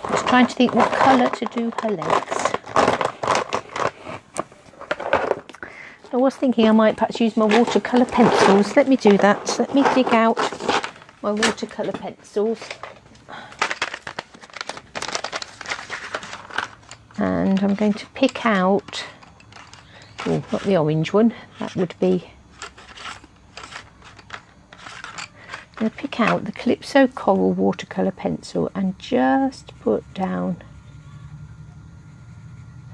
just trying to think what colour to do her legs. I was thinking I might perhaps use my watercolour pencils. Let me do that. So let me dig out my watercolour pencils. And I'm going to pick out, oh, not the orange one, that would be, I'm going to pick out the Calypso Coral watercolour pencil and just put down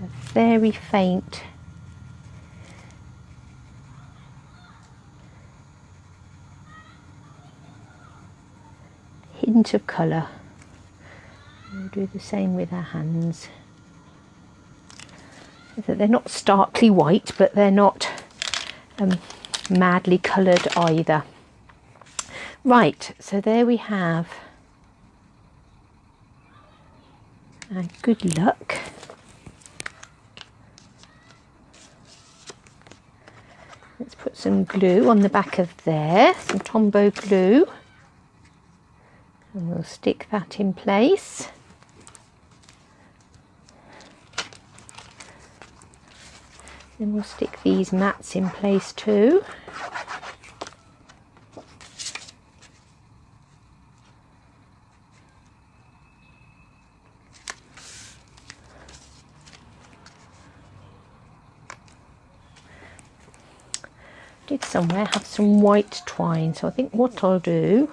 a very faint hint of colour. We'll do the same with our hands. So that they're not starkly white, but they're not madly coloured either. Right, so there we have. And good luck. Let's put some glue on the back of there, some Tombow glue. And we'll stick that in place. Then we'll stick these mats in place too. Did somewhere have some white twine, so I think what I'll do,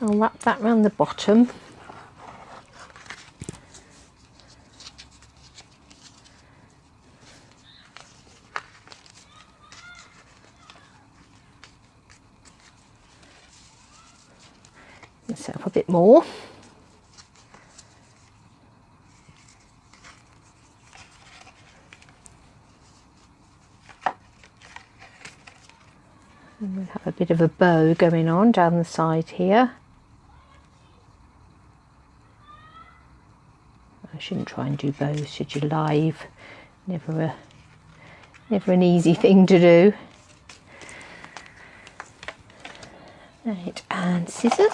I'll wrap that around the bottom. And set up a bit more. And we'll have a bit of a bow going on down the side here. I shouldn't try and do bows, should you, live? Never an easy thing to do. Right, and scissors.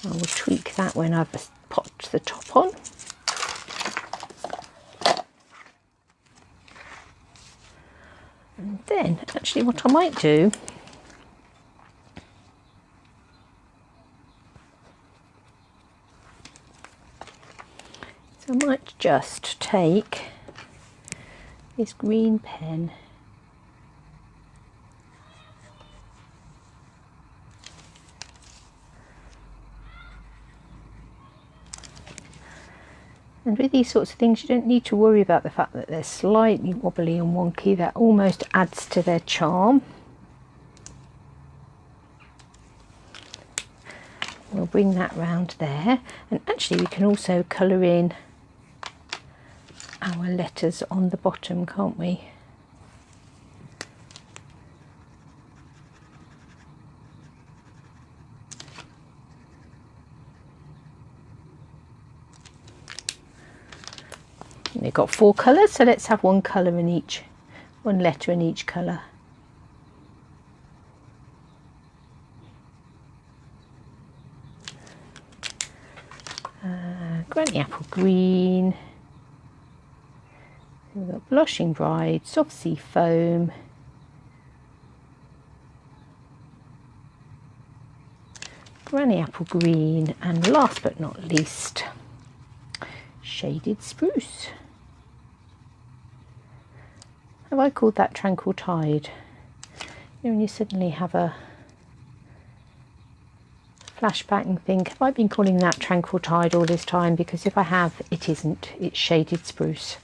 I will tweak that when I've popped the top on. And then, actually, what I might do, I might just take this green pen and with these sorts of things you don't need to worry about the fact that they're slightly wobbly and wonky. That almost adds to their charm. We'll bring that round there, and actually we can also colour in our letters on the bottom, can't we? And they've got 4 colours, so let's have one colour in each, one letter in each colour. Granny apple green. We've got blushing bride, soft sea foam, granny apple green, and last but not least, shaded spruce. Have I called that tranquil tide? You know, when you suddenly have a flashback and think, have I been calling that tranquil tide all this time? Because if I have, it isn't. It's shaded spruce.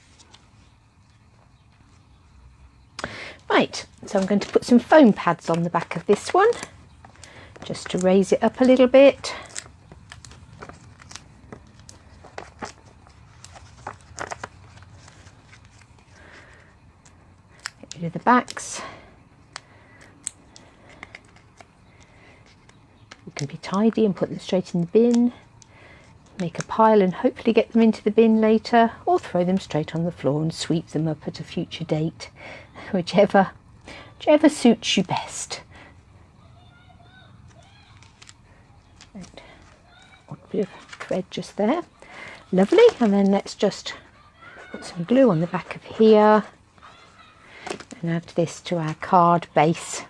Right, so I'm going to put some foam pads on the back of this one, just to raise it up a little bit. Get rid of the backs. You can be tidy and put them straight in the bin. Make a pile and hopefully get them into the bin later, or throw them straight on the floor and sweep them up at a future date, whichever suits you best. Right. A bit of thread just there, lovely. And then let's just put some glue on the back of here and add this to our card base.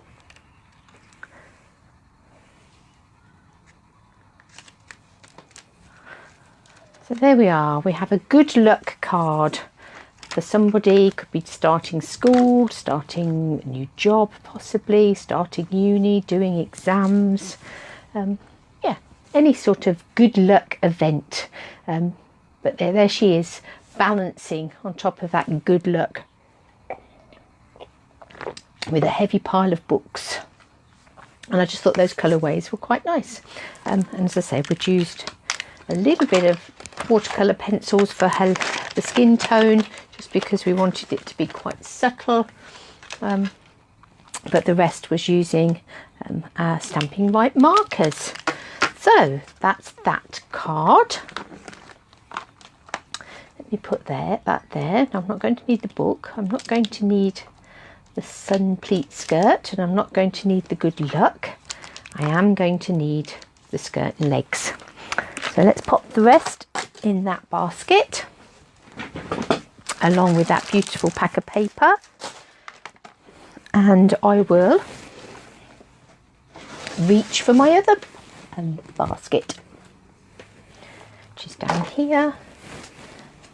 So there we are, we have a good luck card for somebody. Could be starting school, starting a new job possibly, starting uni, doing exams, yeah, any sort of good luck event. But there she is, balancing on top of that good luck with a heavy pile of books. And I just thought those colourways were quite nice. And as I say, we'd used a little bit of watercolour pencils for the skin tone, just because we wanted it to be quite subtle, but the rest was using our stamping white markers. So that's that card. Let me put that there. Now, I'm not going to need the book, I'm not going to need the sun pleat skirt, and I'm not going to need the good luck. I am going to need the skirt and legs. So let's pop the rest in that basket, along with that beautiful pack of paper, and I will reach for my other basket, which is down here,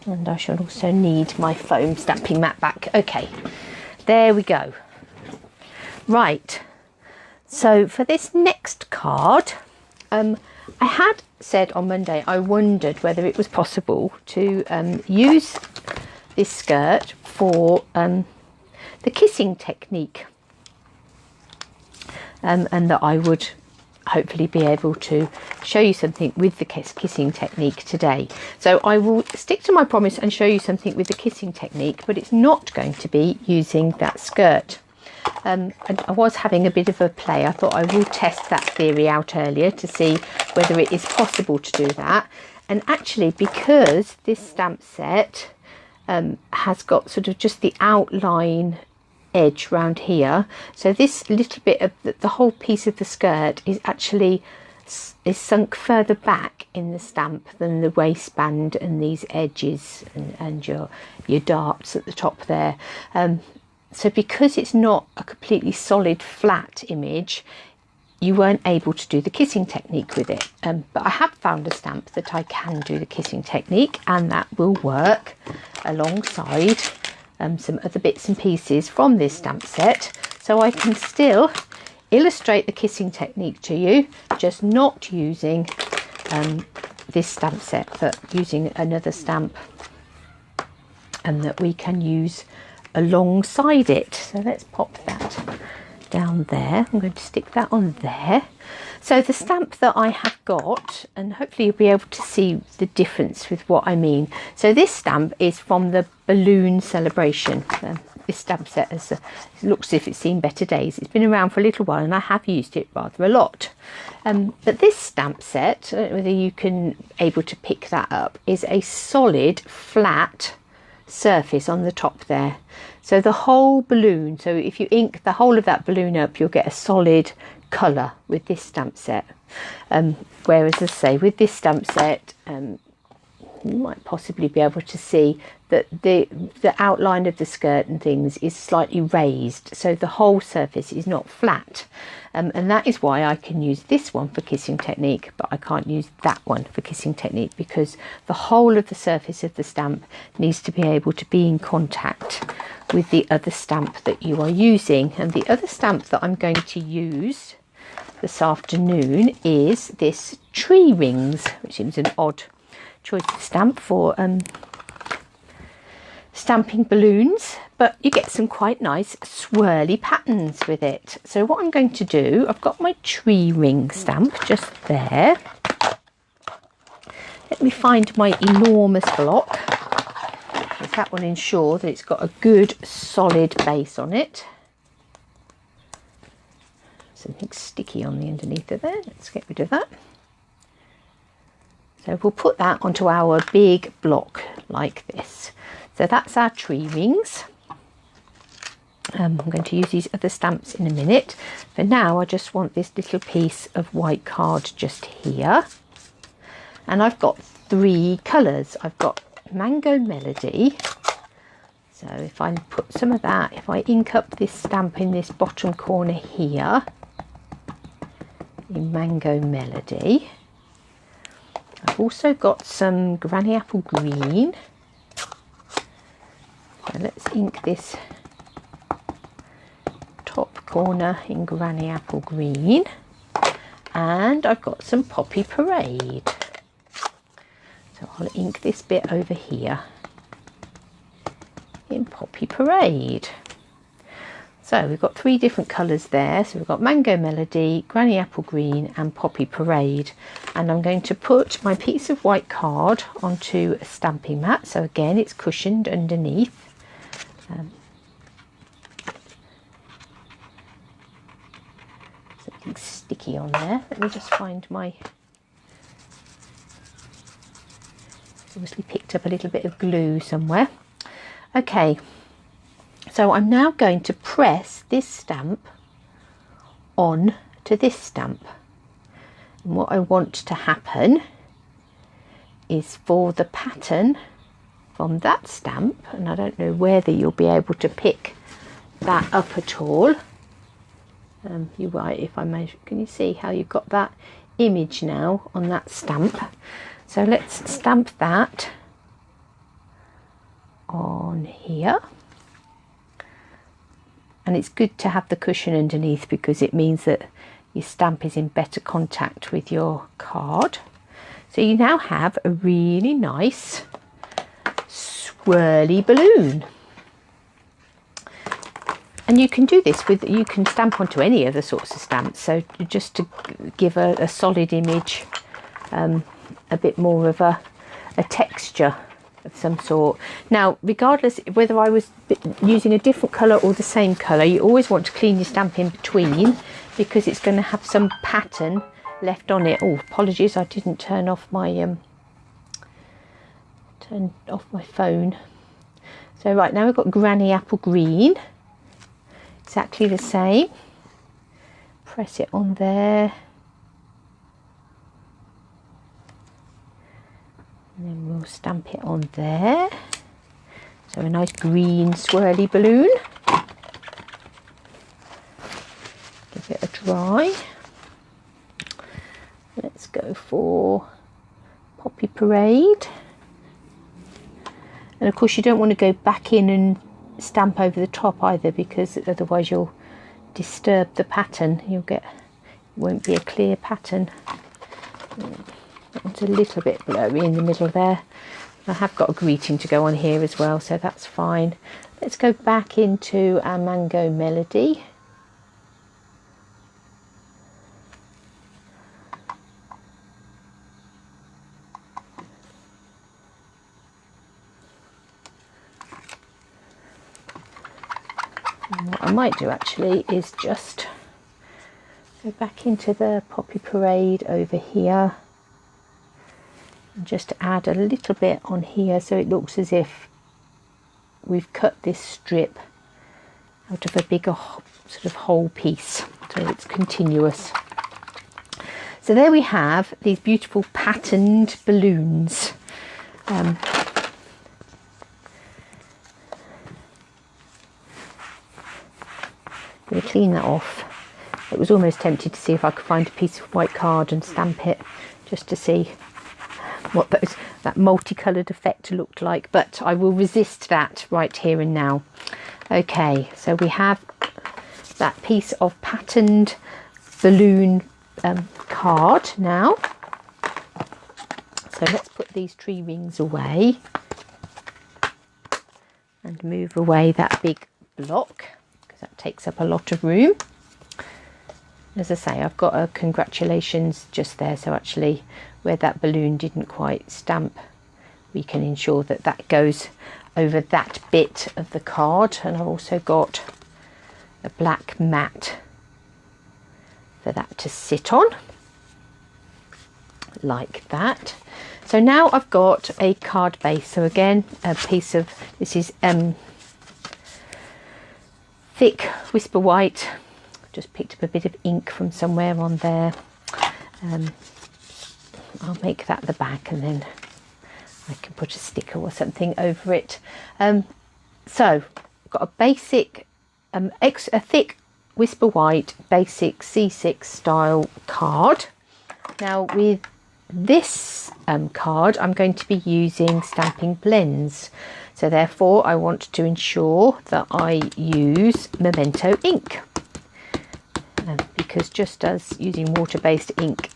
and I shall also need my foam stamping mat back. Okay, there we go. Right, so for this next card, I had said on Monday I wondered whether it was possible to use this skirt for the kissing technique, and that I would hopefully be able to show you something with the kissing technique today. So I will stick to my promise and show you something with the kissing technique, but it's not going to be using that skirt. I was having a bit of a play. I thought I will test that theory out earlier to see whether it is possible to do that. And actually, because this stamp set has got sort of just the outline edge round here, so this little bit of the whole piece of the skirt is actually sunk further back in the stamp than the waistband and these edges and your darts at the top there. So because it's not a completely solid flat image, you weren't able to do the kissing technique with it. But I have found a stamp that I can do the kissing technique, and that will work alongside some other bits and pieces from this stamp set. So I can still illustrate the kissing technique to you, just not using this stamp set, but using another stamp that we can use alongside it. So let's pop that down there. I'm going to stick that on there. So the stamp that I have got, and hopefully you'll be able to see the difference with what I mean. So this stamp is from the balloon celebration. This stamp set it looks as if it's seen better days. It's been around for a little while and I have used it rather a lot. But this stamp set, I don't know whether you can able to pick that up, is a solid flat surface on the top there. So the whole balloon, so if you ink the whole of that balloon up, you'll get a solid colour with this stamp set. Whereas, as I say, with this stamp set, you might possibly be able to see that the outline of the skirt and things is slightly raised, so the whole surface is not flat. And that is why I can use this one for kissing technique, but I can't use that one for kissing technique, because the whole of the surface of the stamp needs to be able to be in contact with the other stamp that you are using. And the other stamp that I'm going to use this afternoon is this tree rings, which seems an odd choice of stamp for stamping balloons, but you get some quite nice swirly patterns with it. So what I'm going to do, I've got my tree ring stamp just there. Let me find my enormous block, because that will ensure that it's got a good solid base on it. Something sticky on the underneath of there. Let's get rid of that. So we'll put that onto our big block like this. So that's our tree rings. I'm going to use these other stamps in a minute. For now, I just want this little piece of white card just here. And I've got 3 colours. I've got Mango Melody. So if I put some of that, if I ink up this stamp in this bottom corner here, in Mango Melody. I've also got some Granny Apple Green. So let's ink this top corner in Granny Apple Green. And I've got some Poppy Parade. So I'll ink this bit over here in Poppy Parade. So we've got 3 different colours there. So we've got Mango Melody, Granny Apple Green and Poppy Parade. And I'm going to put my piece of white card onto a stamping mat. So again, it's cushioned underneath. Something sticky on there. Let me just find my... Obviously picked up a little bit of glue somewhere. Okay. So I'm now going to press this stamp on to this stamp. And what I want to happen is for the pattern from that stamp, and I don't know whether you'll be able to pick that up at all. You're right, if I measure, can you see how you've got that image now on that stamp? So let's stamp that on here. And it's good to have the cushion underneath because it means that your stamp is in better contact with your card. So you now have a really nice swirly balloon. And you can do this with, you can stamp onto any other sorts of stamps, so just to give a solid image, a bit more of a texture of some sort. Now, regardless whether I was using a different colour or the same colour, you always want to clean your stamp in between, because it's going to have some pattern left on it. Oh, apologies, I didn't turn off my phone. So right now we've got Granny Apple Green, exactly the same. Press it on there, and then we'll stamp it on there. So a nice green swirly balloon. Give it a dry. Let's go for Poppy Parade. And of course you don't want to go back in and stamp over the top either, because otherwise you'll disturb the pattern. It won't be a clear pattern. That one's a little bit blurry in the middle there. I have got a greeting to go on here as well, so that's fine. Let's go back into our Mango Melody. And what I might do actually is just go back into the Poppy Parade over here, and just add a little bit on here so it looks as if we've cut this strip out of a bigger sort of whole piece, so it's continuous. So there we have these beautiful patterned balloons. I'm going to clean that off. It was almost tempted to see if I could find a piece of white card and stamp it, just to see what that multicoloured effect looked like, but I will resist that right here and now. Okay, so we have that piece of patterned balloon card now. So let's put these tree rings away and move away that big block, because that takes up a lot of room. As I say, I've got a congratulations just there, so actually where that balloon didn't quite stamp, we can ensure that that goes over that bit of the card. And I've also got a black mat for that to sit on, like that. So now I've got a card base. So again, a piece of, this is thick Whisper White. Just picked up a bit of ink from somewhere on there. I'll make that the back, and then I can put a sticker or something over it. So I've got a basic, a thick Whisper White basic C6 style card. Now with this card, I'm going to be using stamping blends. So therefore I want to ensure that I use Memento ink. Because just as using water-based ink,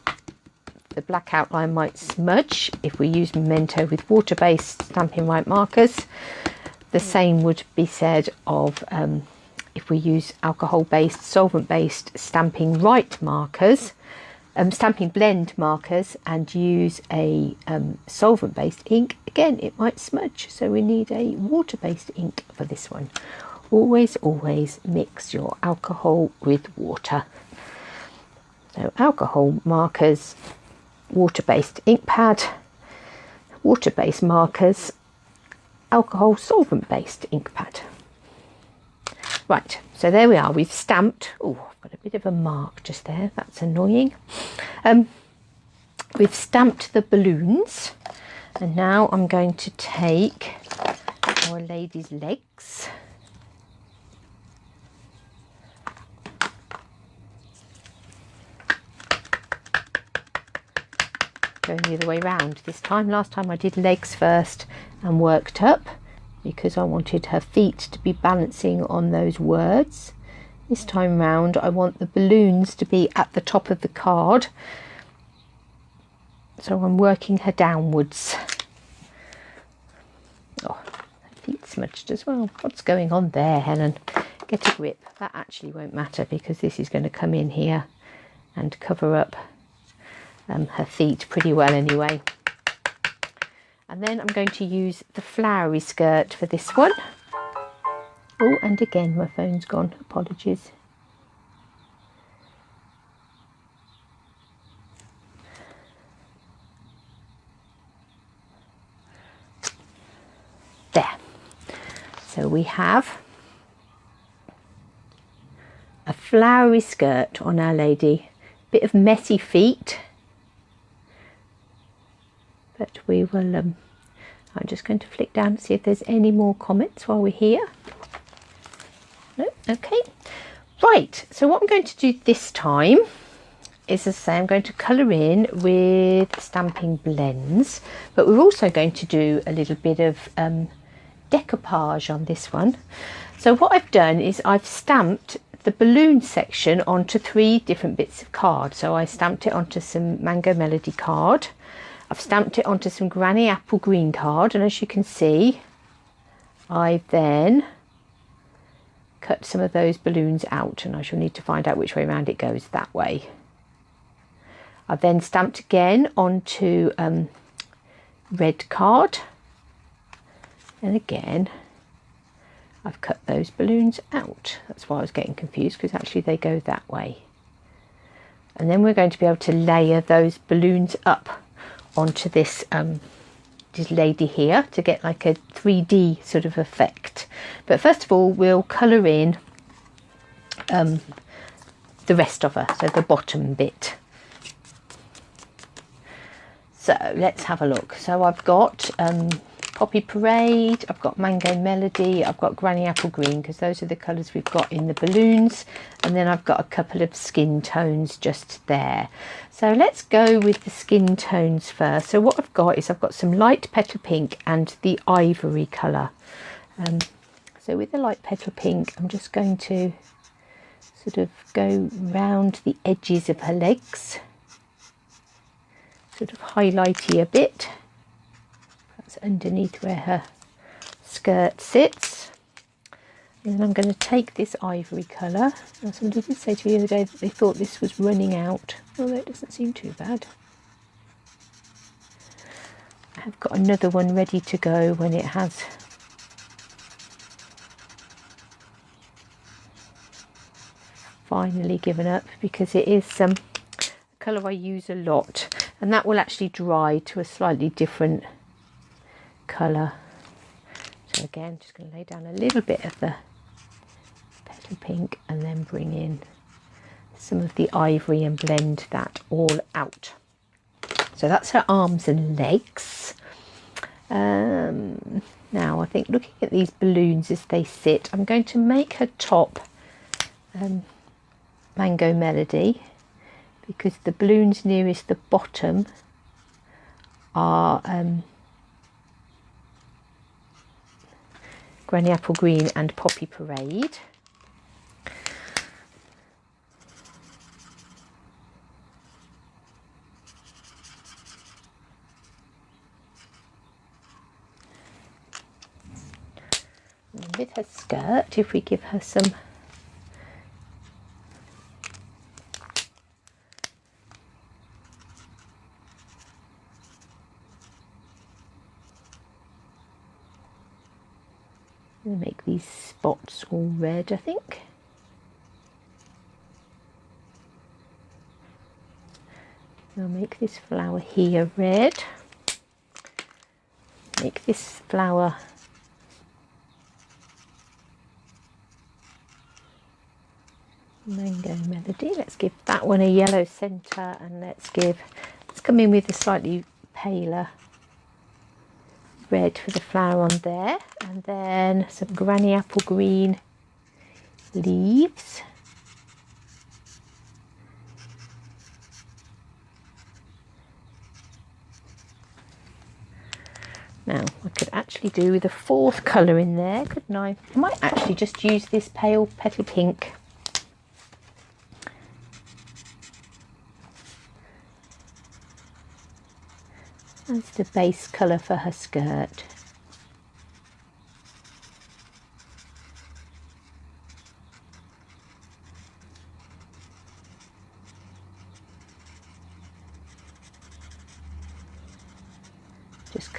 the black outline might smudge if we use Memento with water-based Stampin' Right markers, the same would be said of if we use alcohol-based, solvent-based Stampin' Right markers, Stampin' Blend markers, and use a solvent-based ink, again it might smudge, so we need a water-based ink for this one. Always mix your alcohol with water. So alcohol markers, water-based ink pad, water-based markers, alcohol solvent-based ink pad. Right, so there we are, we've stamped. Oh, I've got a bit of a mark just there, that's annoying. We've stamped the balloons, and now I'm going to take our lady's legs. Going the other way round this time. Last time I did legs first and worked up, because I wanted her feet to be balancing on those words. This time round I want the balloons to be at the top of the card, so I'm working her downwards. Oh, her feet smudged as well. What's going on there, Helen? get a grip. That actually won't matter because this is going to come in here and cover up her feet pretty well anyway. And then I'm going to use the flowery skirt for this one. Oh, and again my phone's gone, apologies. There. So we have a flowery skirt on our lady. Bit of messy feet, but we will I'm just going to flick down to see if there's any more comments while we're here. No, okay, right, so what I'm going to do this time is, as I say, I'm going to colour in with stamping blends, but we're also going to do a little bit of decoupage on this one. So what I've done is I've stamped the balloon section onto 3 different bits of card. So I stamped it onto some Mango Melody card, I've stamped it onto some Granny Apple Green card, and as you can see I've then cut some of those balloons out, and I shall need to find out which way around it goes. That way. I've then stamped again onto red card, and again I've cut those balloons out. That's why I was getting confused, because actually they go that way. And then we're going to be able to layer those balloons up onto this lady here to get like a 3D sort of effect. But first of all we'll colour in the rest of her, so the bottom bit. So let's have a look. So I've got Poppy Parade, I've got Mango Melody, I've got Granny Apple Green, because those are the colours we've got in the balloons, and then I've got a couple of skin tones just there. So let's go with the skin tones first. So what I've got is I've got some light petal pink and the ivory colour. So with the light petal pink I'm just going to sort of go round the edges of her legs, sort of highlighty a bit. That's underneath where her skirt sits. And then I'm going to take this ivory colour. Now, somebody did say to me the other day that they thought this was running out, although it doesn't seem too bad. I have got another one ready to go when it has finally given up, because it is a colour I use a lot, and that will actually dry to a slightly different colour. So again, just going to lay down a little bit of the petal pink and then bring in some of the ivory and blend that all out. So that's her arms and legs. Now I think, looking at these balloons as they sit, I'm going to make her top Mango Melody, because the balloons nearest the bottom are Granny Apple Green and Poppy Parade. And with her skirt, if we give her some make these spots all red, I think. I'll make this flower here red. Make this flower Mango Melody. Let's give that one a yellow centre, and let's come in with a slightly paler red for the flower on there, and then some Granny Apple Green leaves. Now I could actually do with a 4th colour in there, couldn't I? I might actually just use this pale petal pink. That's the base colour for her skirt.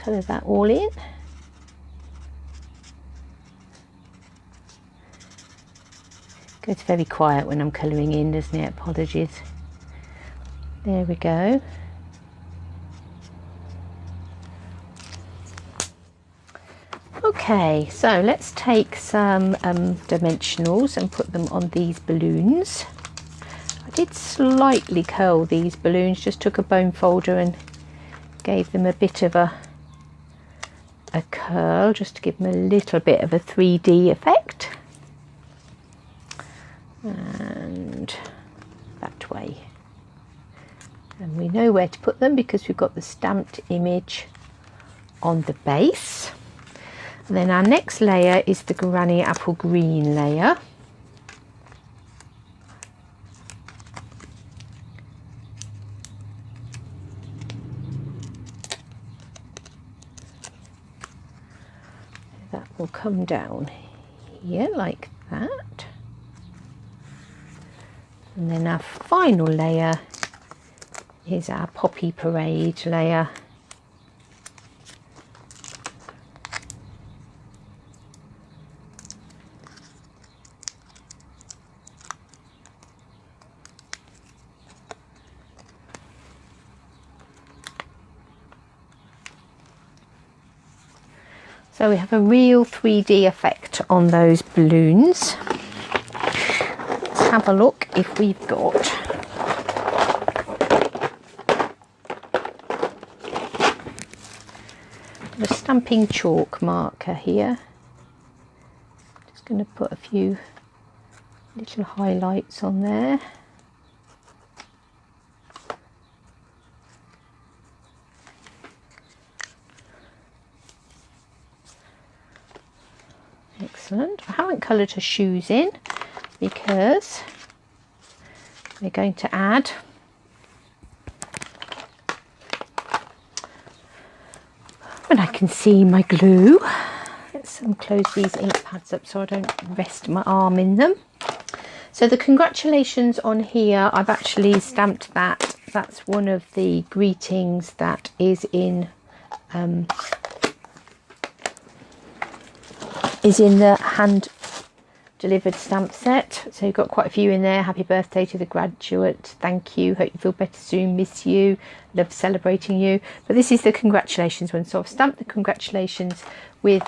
colour that all in. It's very quiet when I'm colouring in, doesn't it? Apologies. There we go. Okay, so let's take some dimensionals and put them on these balloons. I did slightly curl these balloons, just took a bone folder and gave them a bit of a curl, just to give them a little bit of a 3D effect. And that way. And we know where to put them because we've got the stamped image on the base. And then our next layer is the Granny Apple Green layer. That will come down here like that. And then our final layer is our Poppy Parade layer. So we have a real 3D effect on those balloons. Let's have a look if we've got the stamping chalk marker here. Just going to put a few little highlights on there. Excellent. I haven't coloured her shoes in because we're going to add when I can see my glue. Let's close these ink pads up so I don't rest my arm in them. So the congratulations on here, I've actually stamped that. That's one of the greetings that is in the hand delivered stamp set. So you've got quite a few in there. Happy birthday to the graduate, thank you, hope you feel better soon, miss you, love celebrating you. But this is the congratulations one, so I've stamped the congratulations with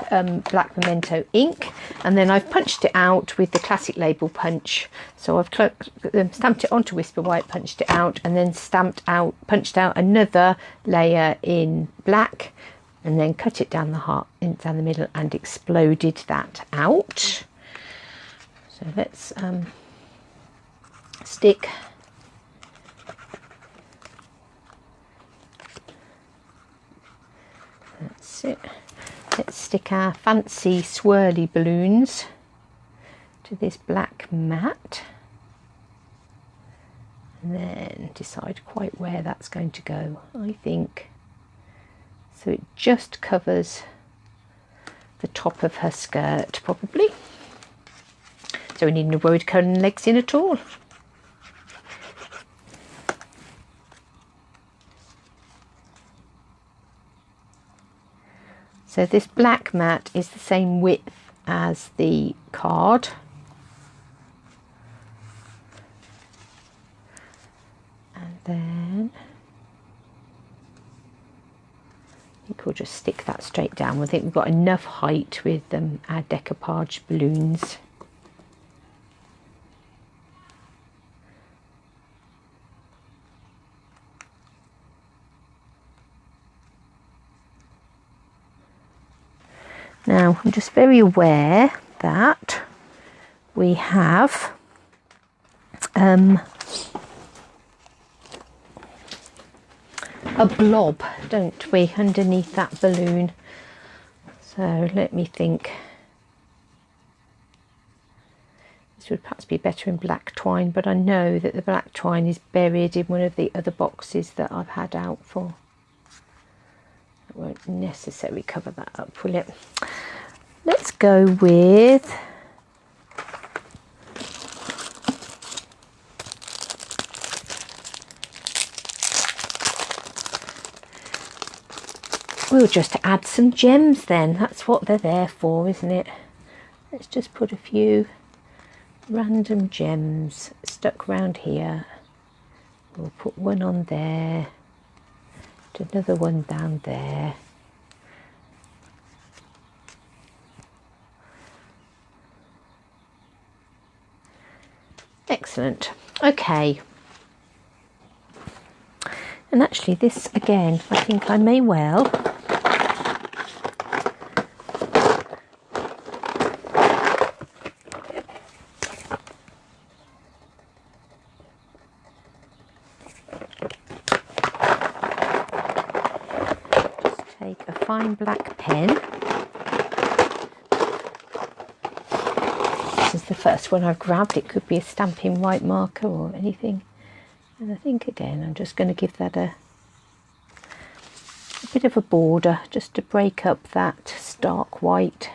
black memento ink, and then I've punched it out with the classic label punch. So I've stamped it onto Whisper White, punched it out, and then punched out another layer in black, and then cut it down down the middle and exploded that out. So let's stick that's it. Let's stick our fancy swirly balloons to this black mat, and then decide quite where that's going to go. I think so it just covers the top of her skirt probably, so we needn't worry colouring legs in at all. So this black mat is the same width as the card. And then I think we'll just stick that straight down. I think we've got enough height with our decoupage balloons. Now I'm just very aware that we have a blob, don't we, underneath that balloon. So let me think. This would perhaps be better in black twine, but I know that the black twine is buried in one of the other boxes that I've had out for. It won't necessarily cover that up, will it? Let's go with we'll just add some gems then. That's what they're there for, isn't it? Let's just put a few random gems stuck around here. We'll put one on there, another one down there. Excellent. Okay. And actually this again, I think I may well just take a fine black pen. This is the first one I've grabbed. It could be a stamping white marker or anything. And I think again I'm just going to give that a bit of a border just to break up that stark white.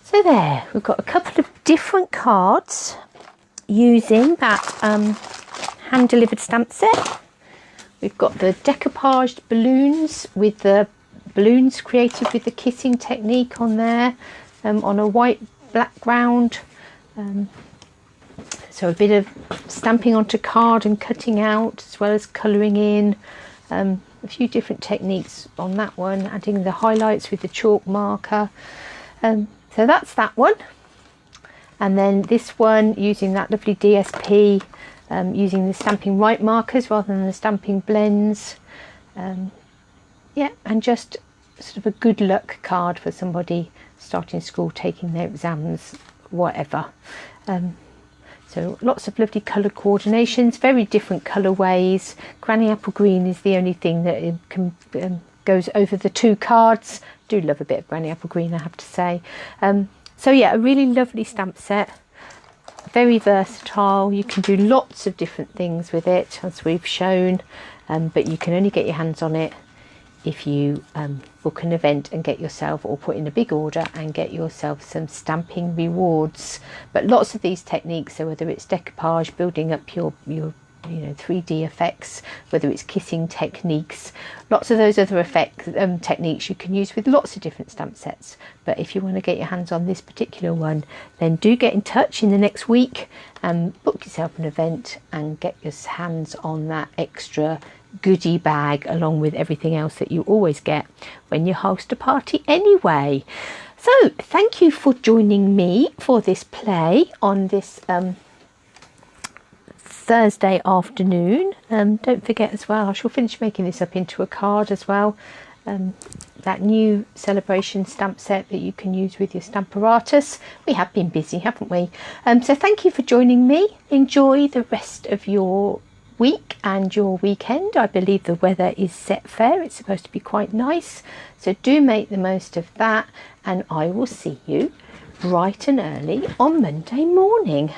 So there, we've got a couple of different cards using that hand-delivered stamp set. We've got the decoupaged balloons with the balloons created with the kissing technique on there, on a white background. So a bit of stamping onto card and cutting out, as well as colouring in. A few different techniques on that one, adding the highlights with the chalk marker. So that's that one. And then this one using that lovely DSP, using the stamping white markers rather than the stamping blends. Yeah, and just sort of a good luck card for somebody starting school, taking their exams, whatever. So lots of lovely colour coordinations, very different colourways. Granny Apple Green is the only thing that goes over the two cards. Do love a bit of Granny Apple Green, I have to say. So yeah, a really lovely stamp set, very versatile. You can do lots of different things with it, as we've shown, but you can only get your hands on it if you book an event and get yourself, or put in a big order and get yourself some stamping rewards. But lots of these techniques, so whether it's decoupage, building up your 3D effects, whether it's kissing techniques, lots of those other techniques you can use with lots of different stamp sets. But if you want to get your hands on this particular one, then do get in touch in the next week and book yourself an event and get your hands on that extra goodie bag, along with everything else that you always get when you host a party anyway. So thank you for joining me for this play on this Thursday afternoon. Don't forget as well, I shall finish making this up into a card as well. That new celebration stamp set that you can use with your Stamparatus. We have been busy, haven't we? So thank you for joining me. Enjoy the rest of your week and your weekend. I believe the weather is set fair. It's supposed to be quite nice. So do make the most of that, and I will see you bright and early on Monday morning.